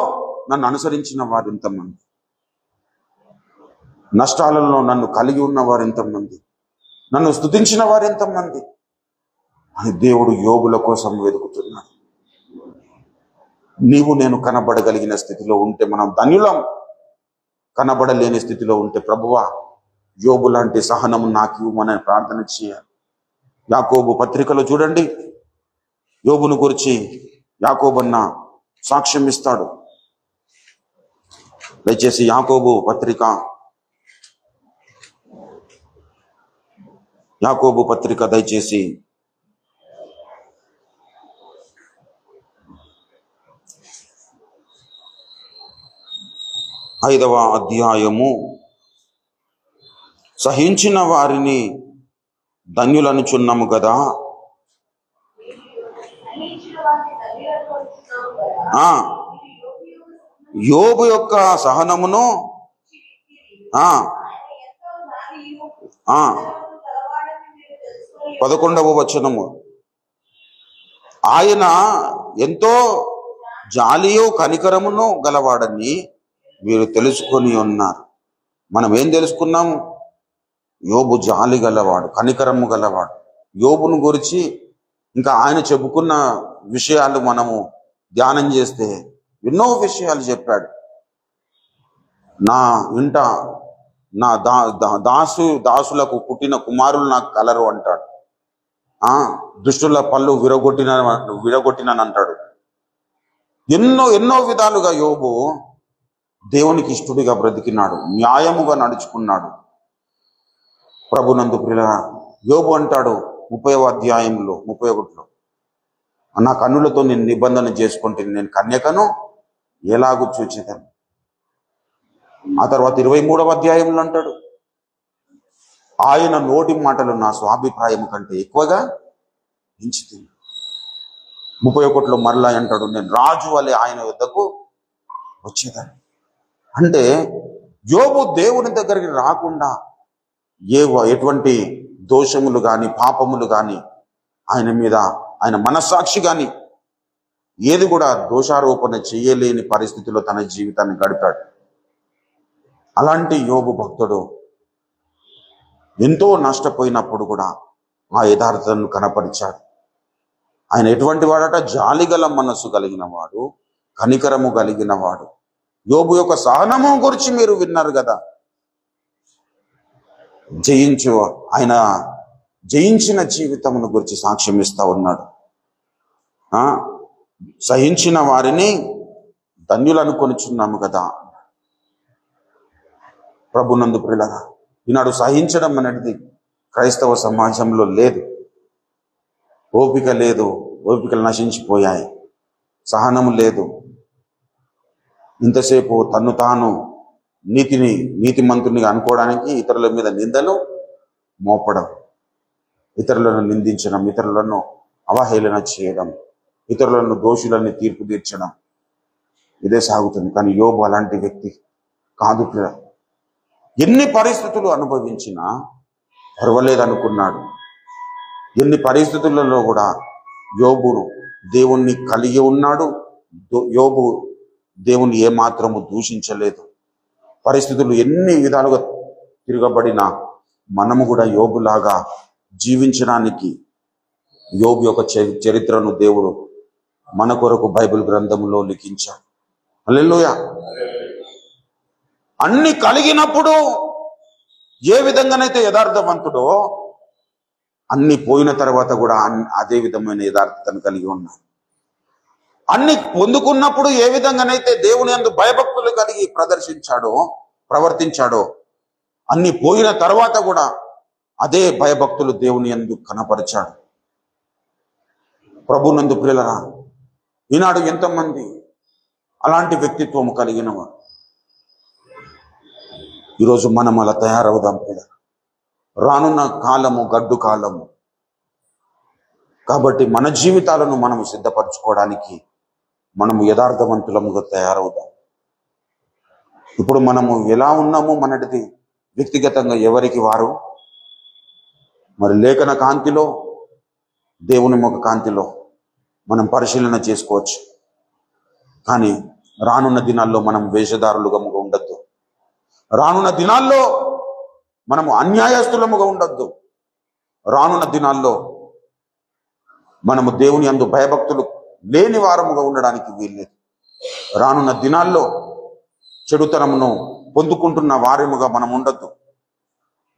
S1: నన్ను అనుసరించిన వారు ఎంతమంది, నష్టాలలో నన్ను కలిగి ఉన్న వారు ఎంతమంది, నన్ను స్తుతించిన వారు ఎంతమంది అని దేవుడు యోబుల కోసం వెతుకుతున్నాడు. నీవు నేను కనబడగలిగిన స్థితిలో ఉంటే మనం ధన్యులం. కనబడలేని స్థితిలో ఉంటే, ప్రభువా యోబు లాంటి సహనము నాకు ఇవ్వమని ప్రార్థన చేయాలి. యాకోబు పత్రికలో చూడండి, యోబును గురించి యాకోబన్న సాక్ష్యం ఇస్తాడు. దయచేసి యాకోబు పత్రిక దయచేసి 5వ అధ్యాయము. సహించిన వారిని ధన్యులనుచున్నాము కదా. యోబు యొక్క సహనమును 11వ వచనము, ఆయన ఎంతో జాలియో కనికరమును గలవాడని మీరు తెలుసుకొని ఉన్నారు. మనం ఏం తెలుసుకున్నాము? యోబు జాలి గలవాడు, కనికరము గలవాడు. యోబును గురించి ఇంకా ఆయన చెప్పుకున్న విషయాలు మనము ధ్యానం చేస్తే ఎన్నో విషయాలు చెప్పాడు. నా ఇంట నా దాసులకు పుట్టిన కుమారులు నాకు కలరు అంటాడు. దుష్టుల పళ్ళు విరగొట్టినంటాడు. ఎన్నో విధాలుగా యోబు దేవునికి ఇష్టడిగా బ్రతికినాడు, న్యాయముగా నడుచుకున్నాడు. ప్రభునందు ప్రియుల, యోబు అంటాడు 30వ అధ్యాయంలో 31లో, నా కన్నులతో నేను నిబంధన చేసుకుంటే నేను కన్యకను ఎలాగూ చూచేదాను. ఆ తర్వాత 23వ అధ్యాయంలో అంటాడు, ఆయన నోటి మాటలు నా స్వాభిప్రాయం కంటే ఎక్కువగా ఎంచుతుంది. 31లో మరలా అంటాడు, నేను రాజు వలె ఆయన వద్దకు వచ్చేదాన్ని. అంటే యోబు దేవుని దగ్గరికి రాకుండా ఎటువంటి దోషములు కానీ పాపములు కానీ ఆయన మీద, ఆయన మనస్సాక్షి కానీ ఏది కూడా దోషారోపణ చేయలేని పరిస్థితిలో తన జీవితాన్ని గడిపాడు. అలాంటి యోబు భక్తుడు ఎంతో నష్టపోయినప్పుడు కూడా ఆ యథార్థతను కనపరిచాడు. ఆయన ఎటువంటి వాడట? జాలిగల మనస్సు కలిగిన వాడు, కనికరము కలిగిన వాడు. యోబు యొక్క సహనము గురించి మీరు విన్నారు కదా. ఆయన జయించిన జీవితమును గురించి సాక్ష్యం ఇస్తా ఉన్నాడు. సహించిన వారిని ధన్యులు అనుకొనిచున్నాము కదా. ప్రభునందు ప్రియులారా, ఈనాడు సహించడం అనేది క్రైస్తవ సమాజంలో లేదు. ఓపిక లేదు, ఓపికలు నశించిపోయాయి. సహనము లేదు. ఇంతసేపు తన్ను తాను నీతిమంతునిగా అనుకోవడానికి ఇతరుల మీద నిందలు మోపడం, ఇతరులను నిందించడం, ఇతరులను అవహేళన చేయడం, ఇతరులను దోషులని తీర్పు తీర్చడం, ఇదే సాగుతుంది. కానీ యోబు అలాంటి వ్యక్తి కాదు. ఎన్ని పరిస్థితులు అనుభవించినా పర్వాలేదనుకున్నాడు. ఎన్ని పరిస్థితులలో కూడా యోబును దేవుణ్ణి కలిగి ఉన్నాడు. యోబు దేవుని ఏమాత్రము దూషించలేదు. పరిస్థితులు ఎన్ని విధాలుగా తిరగబడినా మనము కూడా యోబులాగా జీవించడానికి యోబు యొక్క చరిత్రను దేవుడు మన కొరకు బైబిల్ గ్రంథంలో లిఖించాడు. హల్లెలూయా. అన్ని కలిగినప్పుడు ఏ విధంగానైతే యథార్థవంతుడో అన్ని పోయిన తర్వాత కూడా అదే విధమైన యథార్థతను కలిగి ఉన్నాడు. అన్ని పొందుకున్నప్పుడు ఏ విధంగానైతే దేవుని యందు భయభక్తులు కలిగి ప్రవర్తించాడో అన్ని పోయిన తర్వాత కూడా అదే భయభక్తులు దేవుని యందు కనపరిచాడు. ప్రభునందు ప్రియులరా, ఈనాడు ఎంతమంది అలాంటి వ్యక్తిత్వం కలిగిన వారు. ఈరోజు మనం అలా తయారవుదాం ప్రియులరా. రానున్న కాలము గడ్డు కాలము కాబట్టి మన జీవితాలను మనము సిద్ధపరచుకోవడానికి మనము యథార్థవంతులముగా తయారవుదాం. ఇప్పుడు మనము ఎలా ఉన్నామో మనటిది వ్యక్తిగతంగా ఎవరికి వారు మరి లేఖన కాంతిలో, దేవుని ముఖ కాంతిలో మనం పరిశీలన చేసుకోవచ్చు. కానీ రానున్న దినాల్లో మనం వేషధారులుగా ఉండొద్దు. రానున్న దినాల్లో మనము అన్యాయస్తులముగా ఉండొద్దు. రానున్న దినాల్లో మనము దేవుని యందు భయభక్తులు లేని వారముగా ఉండడానికి వీల్లేదు. రానున్న దినాల్లో చెడుతనమును పొందుకుంటున్న వారముగా మనం ఉండొద్దు.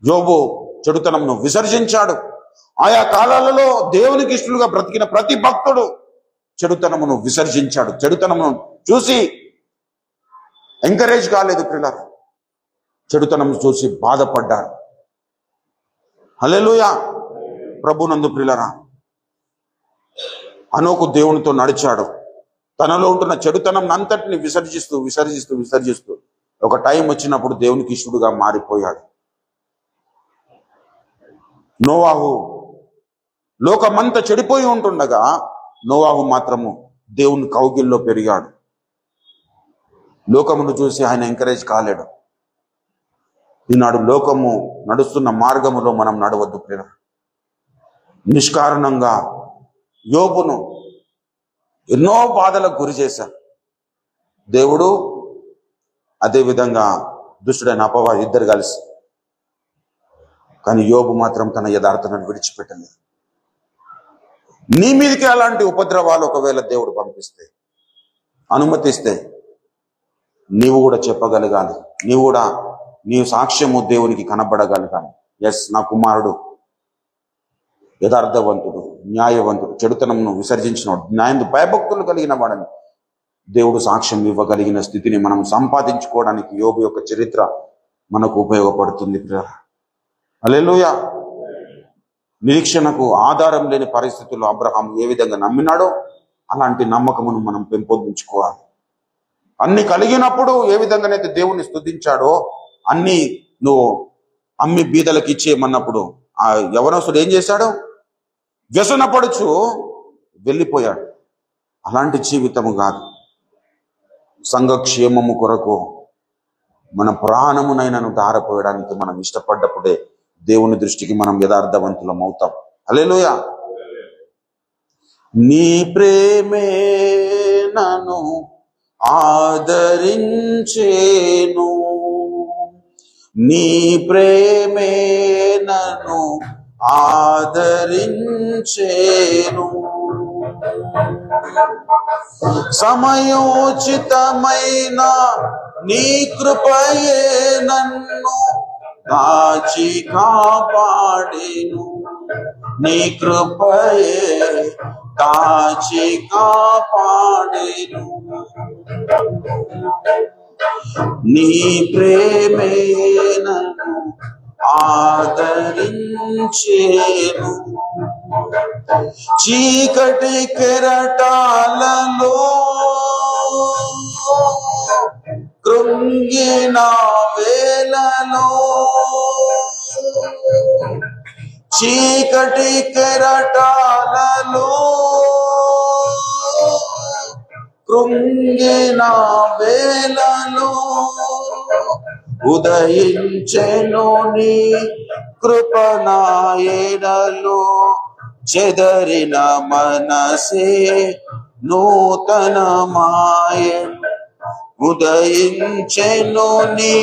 S1: యోబు చెడుతనమును విసర్జించాడు. ఆయా కాలాలలో దేవునికి ఇష్టలుగా బ్రతికిన ప్రతి భక్తుడు చెడుతనమును విసర్జించాడు. చెడుతనమును చూసి ఎంకరేజ్ కాలేదు ప్రియులారా, చెడుతనం చూసి బాధపడ్డాడు. హల్లెలూయా. ప్రభునందు ప్రియులారా, హనోకు దేవునితో నడిచాడు. తనలో ఉంటున్న చెడుతనం అంతటిని విసర్జిస్తూ ఒక టైం వచ్చినప్పుడు దేవునికి ఇష్టడుగా మారిపోయాడు. నోవాహు లోకమంతా చెడిపోయి ఉంటుండగా నోవాహు మాత్రము దేవుని కౌగిల్లో పెరిగాడు. లోకమును చూసి ఆయన ఎంకరేజ్ కాలేడు. ఈనాడు లోకము నడుస్తున్న మార్గములో మనం నడవద్దు ప్రియ. నిష్కారణంగా యోబును ఎన్నో బాధలకు గురి చేశారు దేవుడు. అదేవిధంగా దుష్టుడైన అపవాది ఇద్దరు కలిసి. కానీ యోబు మాత్రం తన యథార్థతను విడిచిపెట్టలేదు. నీ మీదకి అలాంటి ఉపద్రవాలు ఒకవేళ దేవుడు పంపిస్తే, అనుమతిస్తే, నీవు కూడా చెప్పగలగాలి. నీ సాక్ష్యము దేవునికి కనబడగలగాలి. ఎస్, నా కుమారుడు యథార్థవంతుడు, న్యాయవంతుడు, చెడుతనమును విసర్జించినవాడు, న్యాయం భయభక్తులు కలిగిన వాడని దేవుడు సాక్ష్యం ఇవ్వగలిగిన స్థితిని మనం సంపాదించుకోవడానికి యోబు యొక్క చరిత్ర మనకు ఉపయోగపడుతుంది. హల్లెలూయా. నిరీక్షణకు ఆధారం లేని పరిస్థితుల్లో అబ్రహాం ఏ విధంగా నమ్మినాడో అలాంటి నమ్మకమును మనం పెంపొందించుకోవాలి. అన్ని కలిగినప్పుడు ఏ విధంగానైతే దేవుణ్ణి స్తుతించాడో, అన్ని నువ్వు అమ్మి బీదలకు ఇచ్చేయమన్నప్పుడు ఆ యవనస్తుడు ఏం చేశాడు? వ్యసనపడుచు వెళ్ళిపోయాడు. అలాంటి జీవితము కాదు. సంఘక్షేమము కొరకు మన ప్రాణమునైనను ధారపోయడానికి మనం ఇష్టపడ్డప్పుడే దేవుని దృష్టికి మనం యథార్థవంతులం అవుతాం. హల్లెలూయా. నీ ప్రేమే నన్ను ఆదరించేను, నీ ప్రేమే నన్ను ఆదరించేను, సమయోచితమైన నీ కృపయే నన్ను కాచి కాపాడెను, నీ కృపయే కాచి కాపాడెను, నీ ప్రేమే నన్ను ఆదరించేను, చీకటి కెరటాలలో కృంగిపోయిన కృంగిన వేళలో చీకటి కెరటాలలో కృంగిన వేళలో ఉదయించెను నీ కృపణాయడలో చెదరిన మనసే నూతనమాయెను ఉదయించెను నీ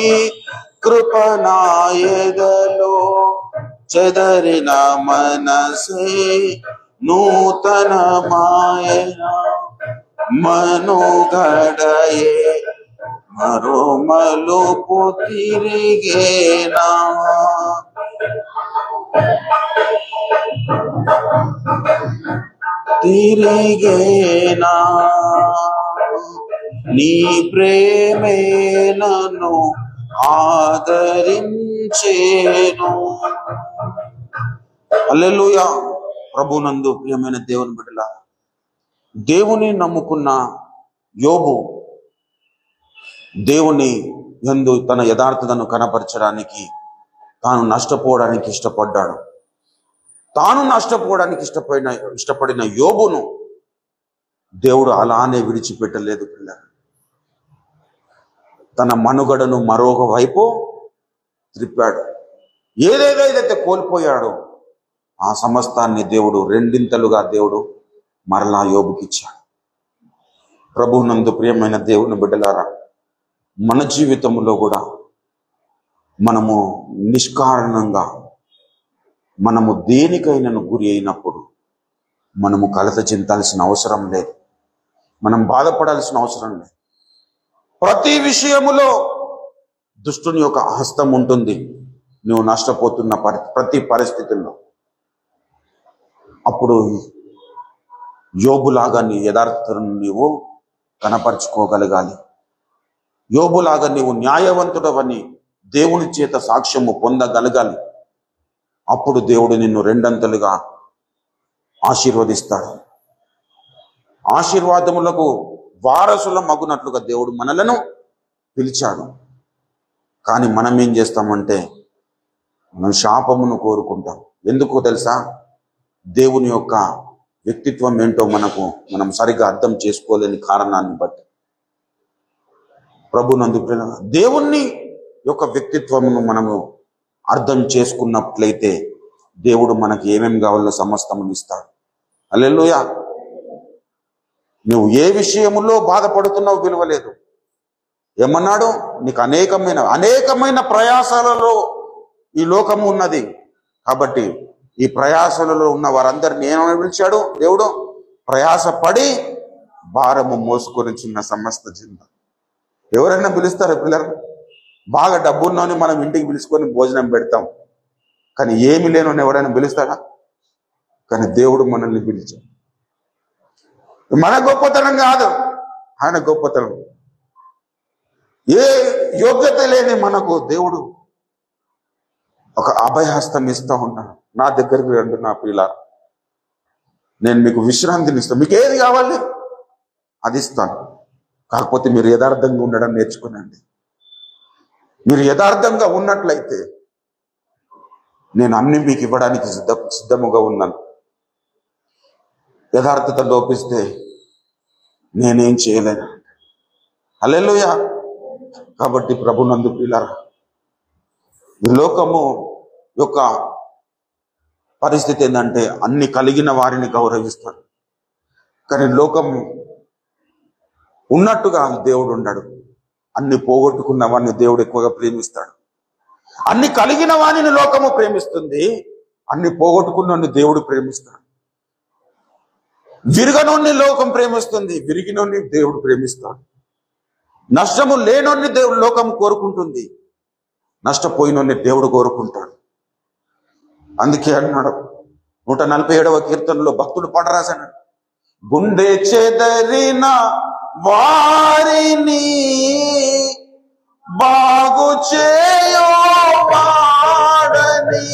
S1: కృపణాయడలో చెదరిన మనసే నూతనమాయెను మనుగడయే మరో మలుపు తిరిగేనా నీ ప్రేమే నన్ను ఆదరించేను. హల్లెలూయా. ప్రభునందు ప్రియమైన దేవుని బిడ్డలారా, దేవుని నమ్ముకున్న యోబు దేవుని యందు తన యథార్థతను కనపరచడానికి తాను నష్టపోవడానికి ఇష్టపడ్డాడు. తాను నష్టపోవడానికి ఇష్టపడిన యోబును దేవుడు అలానే విడిచిపెట్టలేదు పిల్లలు. తన మనుగడను మరొక వైపు త్రిప్పాడు. ఏదేదైతే కోల్పోయాడో ఆ సమస్తాన్ని దేవుడు రెండింతలుగా దేవుడు మరలా యోబుకిచ్చాడు. ప్రభువునందు ప్రియమైన దేవుని బిడ్డలారా, మన జీవితంలో కూడా మనము నిష్కారణంగా మనము దేనికైనా గురి అయినప్పుడు మనము కలత చెందాల్సిన అవసరం లేదు, మనం బాధపడాల్సిన అవసరం లేదు. ప్రతి విషయములో దుష్టుని యొక్క హస్తం ఉంటుంది నువ్వు నష్టపోతున్న ప్రతి పరిస్థితుల్లో. అప్పుడు యోబులాగా నీ యథార్థతను నీవు కనపరుచుకోగలగాలి. యోబులాగా నీవు న్యాయవంతుడవని దేవుని చేత సాక్ష్యము పొందగలగాలి. అప్పుడు దేవుడు నిన్ను రెండంతలుగా ఆశీర్వదిస్తాడు. ఆశీర్వాదములకు వారసుల మగునట్లుగా దేవుడు మనలను పిలిచాడు. కానీ మనం ఏం చేస్తామంటే మనం శాపమును కోరుకుంటాం. ఎందుకో తెలుసా? దేవుని యొక్క వ్యక్తిత్వం ఏంటో మనం సరిగ్గా అర్థం చేసుకోలేని కారణాన్ని బట్టి. ప్రభునందు దేవుని యొక్క వ్యక్తిత్వమును మనము అర్థం చేసుకున్నట్లయితే దేవుడు మనకి ఏమేమి కావాలో సమస్తమును ఇస్తాడు. హల్లెలూయా. నువ్వు ఏ విషయములో బాధపడుతున్నావు విలువలేదు. ఏమన్నాడు? నీకు అనేకమైన ప్రయాసాలలో ఈ లోకము ఉన్నది. కాబట్టి ఈ ప్రయాసాలలో ఉన్న వారందరినీ ఏమని పిలిచాడు దేవుడు? ప్రయాసపడి భారము మోసుకొని చిన్న సమస్త జింద. ఎవరైనా పిలుస్తారా పిల్లలు? బాగా డబ్బున్నోని మనం ఇంటికి పిలుచుకొని భోజనం పెడతాం, కానీ ఏమి లేనోని ఎవరైనా పిలుస్తాడా? కానీ దేవుడు మనల్ని పిలిచాడు. మన గొప్పతనం కాదు, ఆయన గొప్పతనం. ఏ యోగ్యత లేని మనకు దేవుడు ఒక అభయహస్తం ఇస్తూ ఉన్నాడు. నా దగ్గరికి రండి నా పిల్లారా, నేను మీకు విశ్రాంతిని ఇస్తాను. మీకు ఏది కావాలి అది ఇస్తాను. కాకపోతే మీరు యథార్థంగా ఉండడం నేర్చుకునండి. మీరు యథార్థంగా ఉన్నట్లయితే నేను అన్ని మీకు ఇవ్వడానికి సిద్ధముగా ఉన్నాను. యథార్థత లోపిస్తే నేనేం చేయలేను. హల్లెలూయా. కాబట్టి ప్రభునందు ప్రియులారా, ఈ లోకము యొక్క పరిస్థితి ఏంటంటే అన్ని కలిగిన వారిని గౌరవిస్తారు, కానీ లోకం ఉన్నట్టుగా దేవుడు ఉండడు. అన్ని పోగొట్టుకున్న వాడిని దేవుడు ఎక్కువగా ప్రేమిస్తాడు. అన్ని కలిగిన వాడిని లోకము ప్రేమిస్తుంది, అన్ని పోగొట్టుకున్న దేవుడు ప్రేమిస్తాడు. విరగనోన్ని లోకం ప్రేమిస్తుంది, విరిగినోన్ని దేవుడు ప్రేమిస్తాడు. నష్టము లేనోన్ని దేవుడు లోకం కోరుకుంటుంది, నష్టపోయినోన్ని దేవుడు కోరుకుంటాడు. అందుకే అన్నాడు 147వ కీర్తనలో భక్తుడు పాట రాశాడు, గుండె చెదరిన వారిని బాగు చేయో వాడని,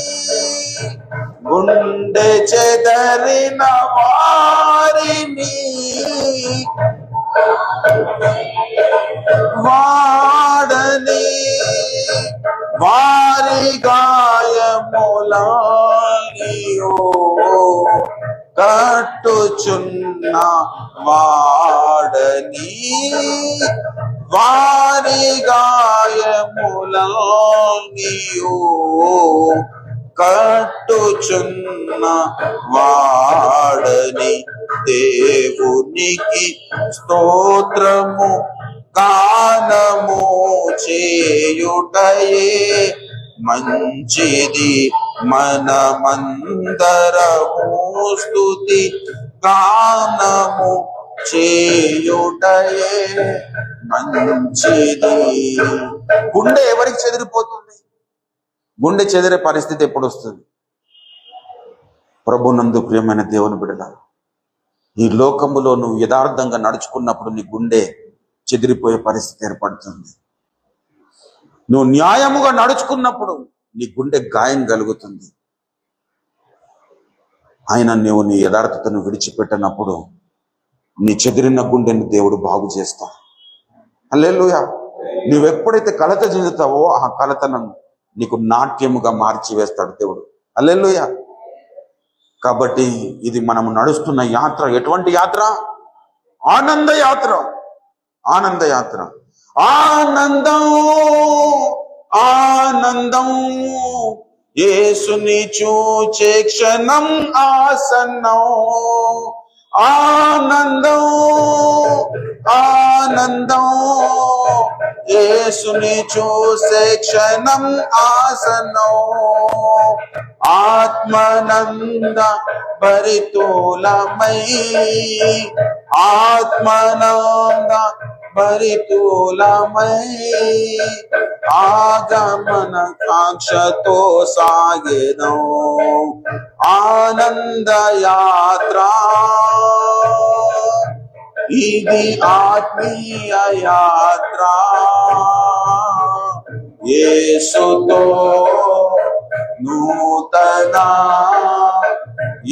S1: గుండె చెదరిన వారిని వాడని వారి గాయములనియో కట్టుచున్న వాడని, వారి గాయములనియో కట్టుచున్న వాడని, దేవునికి స్తోత్రము గానము చేయుటయే మంచిది, మనమందరము స్తుతి గానము చేయుటయే మంచిది. గుండె ఎవరికి చెదిరిపోతుంది? గుండె చెదిరే పరిస్థితి ఎప్పుడు వస్తుంది? ప్రభునందు ప్రియమైన దేవుని బిడ్డలారా, ఈ లోకములో నువ్వు యథార్థంగా నడుచుకున్నప్పుడు నీ గుండె చెదిరిపోయే పరిస్థితి ఏర్పడుతుంది. నువ్వు న్యాయముగా నడుచుకున్నప్పుడు నీ గుండె గాయం కలుగుతుంది. ఆయన నువ్వు నీ యథార్థతను విడిచిపెట్టినప్పుడు నీ చెదిరిన గుండెని దేవుడు బాగు చేస్తాడు. హల్లెలూయా. నువ్వెప్పుడైతే కలత చెందుతావో ఆ కలతను నీకు నాట్యముగా మార్చి వేస్తాడు దేవుడు. హల్లెలూయా. కాబట్టి ఇది మనము నడుస్తున్న యాత్ర ఎటువంటి యాత్ర? ఆనంద యాత్ర. ఆనంద యాత్ర. ఆనందం ఆనందం యేసుని చూచే క్షణం ఆసన్నం. ఆనందం ఆనందం యేసుని చూసే క్షణం ఆసన్నం. ఆత్మనంద భరితులమై, ఆత్మనంద భరితులమై ఆగమన కాంక్షతో సాగెదం. ఆనంద యాత్ర ఇది, ఆత్మీయ యాత్ర. యేసుతో నూతన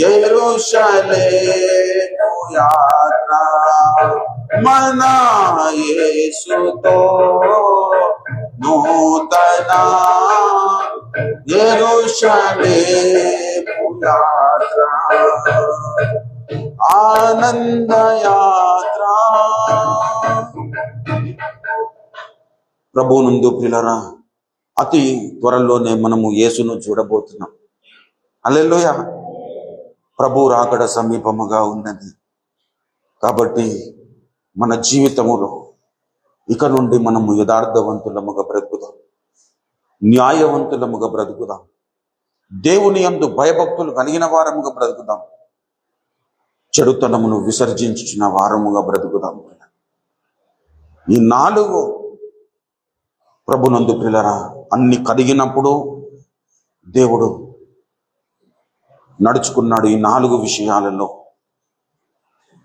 S1: యెరూషలేము యాత్ర. మన యేసుతో నూతన యెరూషలేము యాత్ర. ఆనంద యాత్ర. ప్రభువునందు ప్రియులారా, అతి త్వరలోనే మనము యేసును చూడబోతున్నాం. హల్లెలూయా. ప్రభు రాకడ సమీపముగా ఉన్నది. కాబట్టి మన జీవితములో ఇక నుండి మనము యథార్థవంతులముగా బ్రతుకుదాం, న్యాయవంతులముగా బ్రతుకుదాం, దేవుని యందు భయభక్తులు కలిగిన వారముగా బ్రతుకుదాం, చెడుతనమును విసర్జించిన వారముగా బ్రతుకుదాం. ఈ 4 ప్రభునందు ప్రియులారా అన్ని కలిగినప్పుడు దేవుడు నడుచుకున్నాడు. ఈ 4 విషయాలలో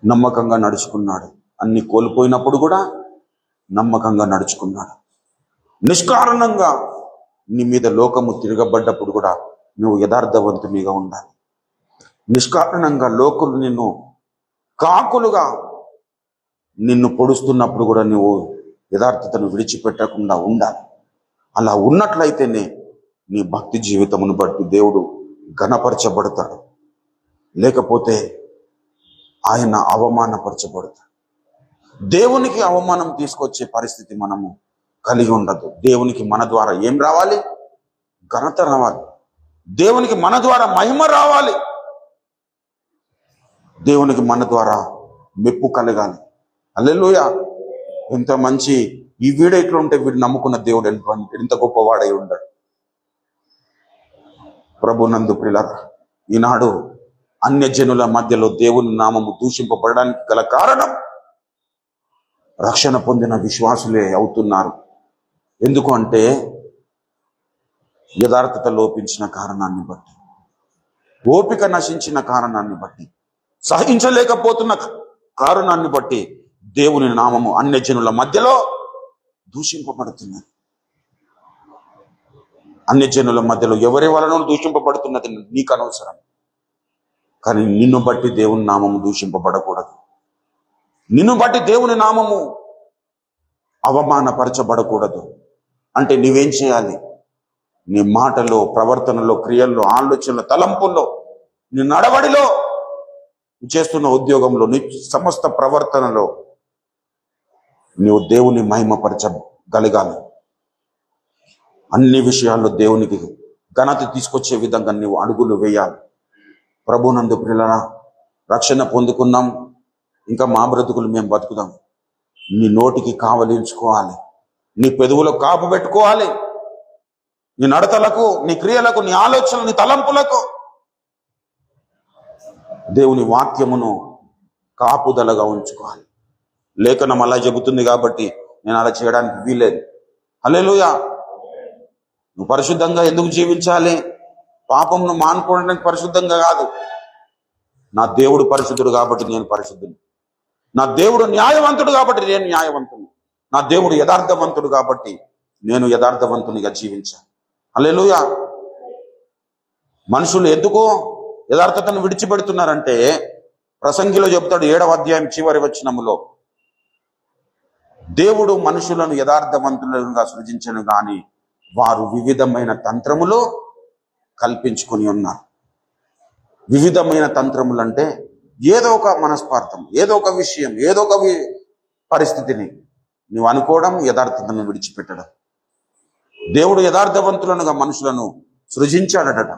S1: నమ్మకంగా నడుచుకున్నాడు. అన్ని కోల్పోయినప్పుడు కూడా నమ్మకంగా నడుచుకున్నాడు. నిష్కారణంగా నీ మీద లోకము తిరగబడ్డప్పుడు కూడా నువ్వు యథార్థవంతునిగా ఉండాలి. నిష్కారణంగా లోకులు నిన్ను కాకులుగా నిన్ను పొడుస్తున్నప్పుడు కూడా నువ్వు యథార్థతను విడిచిపెట్టకుండా ఉండాలి. అలా ఉన్నట్లయితేనే నీ భక్తి జీవితమును బట్టి దేవుడు ఘనపరచబడతాడు. లేకపోతే ఆయన అవమానపరచబడతాడు. దేవునికి అవమానం తీసుకొచ్చే పరిస్థితి మనము కలిగి ఉండదు. దేవునికి మన ద్వారా ఏం రావాలి? ఘనత రావాలి. దేవునికి మన ద్వారా మహిమ రావాలి. దేవునికి మన ద్వారా మెప్పు కలగాలి. హల్లెలూయా. ఎంత మంచి ఈ వీడు ఎట్లా ఉంటే వీడు నమ్ముకున్న దేవుడు ఎంత గొప్పవాడై ఉంటాడు. ప్రభునందు ప్రియులారా, ఈనాడు అన్యజనుల మధ్యలో దేవుని నామము దూషింపబడడానికి గల కారణం రక్షణ పొందిన విశ్వాసులే అవుతున్నారు. ఎందుకు అంటే యథార్థత లోపించిన కారణాన్ని బట్టి, ఓపిక నశించిన కారణాన్ని బట్టి, సహించలేకపోతున్న కారణాన్ని బట్టి దేవుని నామము అన్యజనుల మధ్యలో దూషింపబడుతున్నది. అన్యజనుల మధ్యలో ఎవరి వలన దూషింపబడుతున్నది నీకు అనవసరం. కానీ నిన్ను బట్టి దేవుని నామము దూషింపబడకూడదు. నిన్ను బట్టి దేవుని నామము అవమానపరచబడకూడదు. అంటే నీవేం చేయాలి? నీ మాటలో, ప్రవర్తనలో, క్రియల్లో, ఆలోచనలో, తలంపుల్లో, నీ నడవడిలో, చేస్తున్న ఉద్యోగంలో, నీ సమస్త ప్రవర్తనలో నీవు దేవుని మహిమపరచగలగాలి. అన్ని విషయాల్లో దేవునికి ఘనత తీసుకొచ్చే విధంగా నీవు అడుగులు వేయాలి. ప్రభునందు ప్రియులారా, రక్షణ పొందుకున్నాం, ఇంకా మా బ్రతుకులు మేము బతుకుదాం. నీ నోటికి కావలించుకోవాలి, నీ పెదవులకు కాపు పెట్టుకోవాలి. నీ నడతలకు, నీ క్రియలకు, నీ ఆలోచనలు, నీ తలంపులకు దేవుని వాక్యమును కాపుదలగా ఉంచుకోవాలి. లేఖనం అలా చెబుతుంది కాబట్టి నేను అలా చేయడానికి వీలేదు. హల్లెలూయా. నువ్వు పరిశుద్ధంగా ఎందుకు జీవించాలి? పాపంను మానుకోవడానికి పరిశుద్ధంగా కాదు. నా దేవుడు పరిశుద్ధుడు కాబట్టి నేను పరిశుద్ధుడు. నా దేవుడు న్యాయవంతుడు కాబట్టి నేను న్యాయవంతుడు. నా దేవుడు యథార్థవంతుడు కాబట్టి నేను యథార్థవంతునిగా జీవించాను. హల్లెలూయా. మనుషులు ఎందుకో యథార్థతను విడిచిపెడుతున్నారంటే ప్రసంగిలో చెప్తాడు 7వ అధ్యాయం చివరి వచనములో, దేవుడు మనుషులను యథార్థవంతులుగా సృజించను గాని వారు వివిధమైన తంత్రములు కల్పించుకొని ఉన్నారు. వివిధమైన తంత్రములు అంటే ఏదో ఒక మనస్పార్థం, ఏదో ఒక విషయం, ఏదో ఒక పరిస్థితిని నువ్వు అనుకోవడం, యథార్థతను విడిచిపెట్టడం. దేవుడు యథార్థవంతులనుగా మనుషులను సృజించాడట.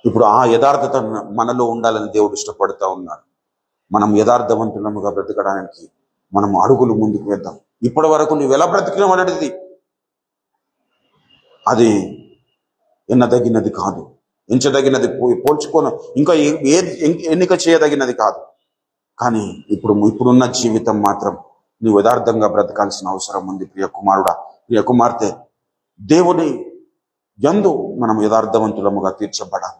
S1: ఇప్పుడు ఆ యథార్థత మనలో ఉండాలని దేవుడు ఇష్టపడుతూ ఉన్నాడు. మనం యథార్థవంతులముగా బ్రతకడానికి మనం అడుగులు ముందుకు వేద్దాం. ఇప్పటి వరకు నువ్వు ఎలా బ్రతికినావు అనేది అది ఎన్నదగినది కాదు, ఎంచదగినది, పోల్చుకోను ఇంకా ఎన్నిక చేయదగినది కాదు. కానీ ఇప్పుడున్న జీవితం మాత్రం నువ్వు యథార్థంగా బ్రతకాల్సిన అవసరం ఉంది. ప్రియ కుమారుడా, ప్రియ కుమార్తె, దేవుని యందు మనం యథార్థవంతులముగా తీర్చబడాలి.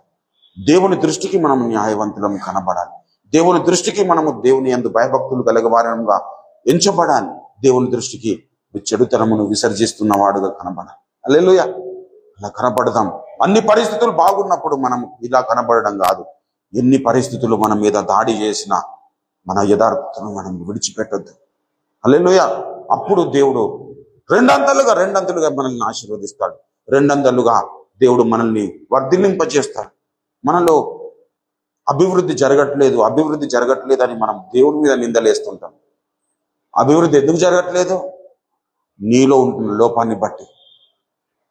S1: దేవుని దృష్టికి మనం న్యాయవంతులము కనబడాలి. దేవుని దృష్టికి మనము దేవుని యందు భయభక్తులు కలగవారంగా ఎంచబడాలి. దేవుని దృష్టికి చెడుతనమును విసర్జిస్తున్న వాడుగా కనబడాలి. హల్లెలూయా. అలా కనబడదాం. అన్ని పరిస్థితులు బాగున్నప్పుడు మనం ఇలా కనబడడం కాదు. ఎన్ని పరిస్థితులు మన మీద దాడి చేసినా మన యథార్థతను మనం విడిచిపెట్టొద్దు. హల్లెలూయా. అప్పుడు దేవుడు రెండంతలుగా మనల్ని ఆశీర్వదిస్తాడు. రెండంతలుగా దేవుడు మనల్ని వర్ధిల్లింపజేస్తాడు. మనలో అభివృద్ధి జరగట్లేదు అని మనం దేవుని మీద నిందలేస్తుంటాం. అభివృద్ధి ఎందుకు జరగట్లేదు? నీలో ఉంటున్న లోపాన్ని బట్టి.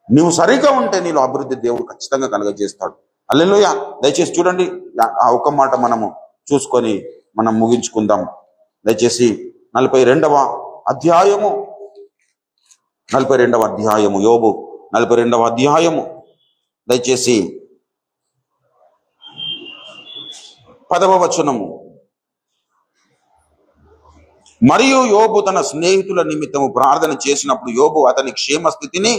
S1: నీవు సరిగా ఉంటే నీలో అభివృద్ధి దేవుడు ఖచ్చితంగా కలుగజేస్తాడు. హల్లెలూయా. దయచేసి చూడండి, ఆ ఒక్క మాట మనము చూసుకొని మనం ముగించుకుందాం. దయచేసి 42వ అధ్యాయము యోబు 42వ అధ్యాయము దయచేసి 10వ వచనము. మరియు యోబు తన స్నేహితుల నిమిత్తము ప్రార్థన చేసినప్పుడు యోబు అతని క్షేమ స్థితిని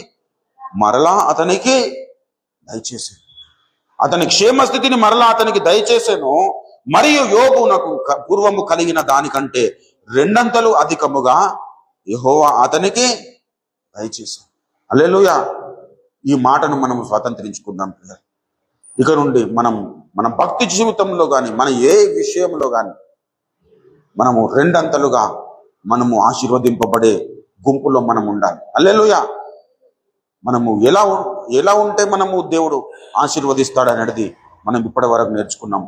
S1: మరలా అతనికి దయచేసాను. మరియు యోబునకు పూర్వము కలిగిన దానికంటే రెండంతలు అధికముగా యెహోవా అతనికి దయచేసాను. హల్లెలూయా. ఈ మాటను మనం స్వాతంత్రించుకుందాం పిల్లలు. ఇక నుండి మన భక్తి జీవితంలో కానీ, మన ఏ విషయంలో కానీ మనము రెండంతలుగా మనము ఆశీర్వదింపబడే గుంపులో మనం ఉండాలి. హల్లెలూయా. మనము ఎలా ఉంటే మనము దేవుడు ఆశీర్వదిస్తాడు అనేది మనం ఇప్పటి వరకు నేర్చుకున్నాం.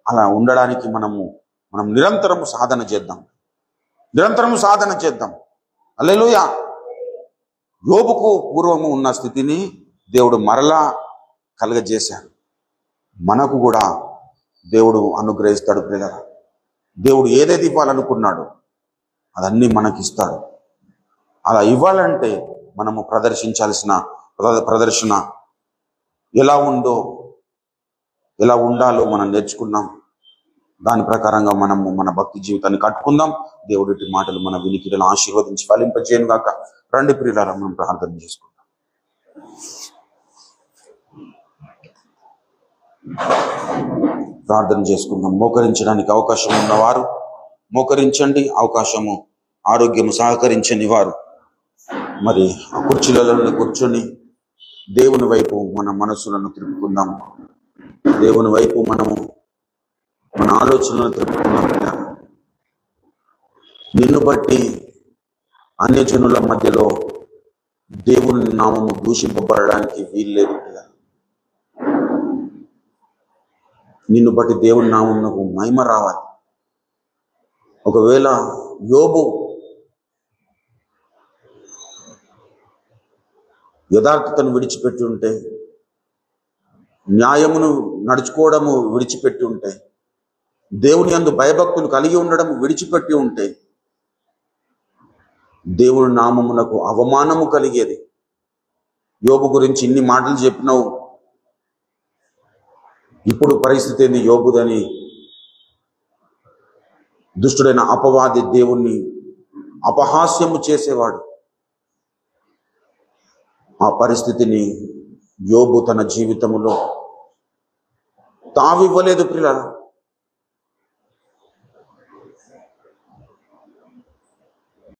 S1: అలా ఉండడానికి మనం నిరంతరము సాధన చేద్దాం. హల్లెలూయా. యోబుకు పూర్వము ఉన్న స్థితిని దేవుడు మరలా కలుగజేశాడు. మనకు కూడా దేవుడు అనుగ్రహిస్తాడు ప్రియులారా. దేవుడు ఏదైతే ఇవ్వాలనుకున్నాడో అదన్నీ మనకిస్తాడు. అలా ఇవ్వాలంటే మనము ప్రదర్శించాల్సిన ప్రదర్శన ఎలా ఉండాలో మనం నేర్చుకున్నాం. దాని ప్రకారంగా మనము మన భక్తి జీవితాన్ని కట్టుకుందాం. దేవుడి మాటలు మన వినికిడిలో ఆశీర్వదించి ఫలింపజేయను గాక. రండి ప్రియులారా, మనం ప్రార్థన చేసుకుందాం. మోకరించడానికి అవకాశం ఉన్నవారు మోకరించండి. అవకాశము, ఆరోగ్యము సహకరించని వారు మరి కుర్చీలలో కూర్చొని దేవుని వైపు మన మనసులను త్రిప్పుకుందాం. దేవుని వైపు మనము మన ఆలోచనలను త్రిప్పుకుందాం. నిన్ను బట్టి అన్యజనుల మధ్యలో దేవుని నామము దూషింపబడడానికి వీల్లేదు పిల్ల. నిన్ను బట్టి దేవుని నామమునకు మహిమ రావాలి. ఒకవేళ యోబు యథార్థతను విడిచిపెట్టి ఉంటే, న్యాయమును నడుచుకోవడము విడిచిపెట్టి ఉంటే, దేవుని యందు భయభక్తులు కలిగి ఉండడం విడిచిపెట్టి ఉంటే, దేవుని నామమునకు అవమానము కలిగేది. యోబు గురించి ఇన్ని మాటలు చెప్పినావు, ఇప్పుడు పరిస్థితి ఏంది యోబుదని దుష్టుడైన అపవాది దేవుణ్ణి అపహాస్యము చేసేవాడు. ఆ పరిస్థితిని యోబు తన జీవితంలో తావివ్వలేదు ప్రియులారా.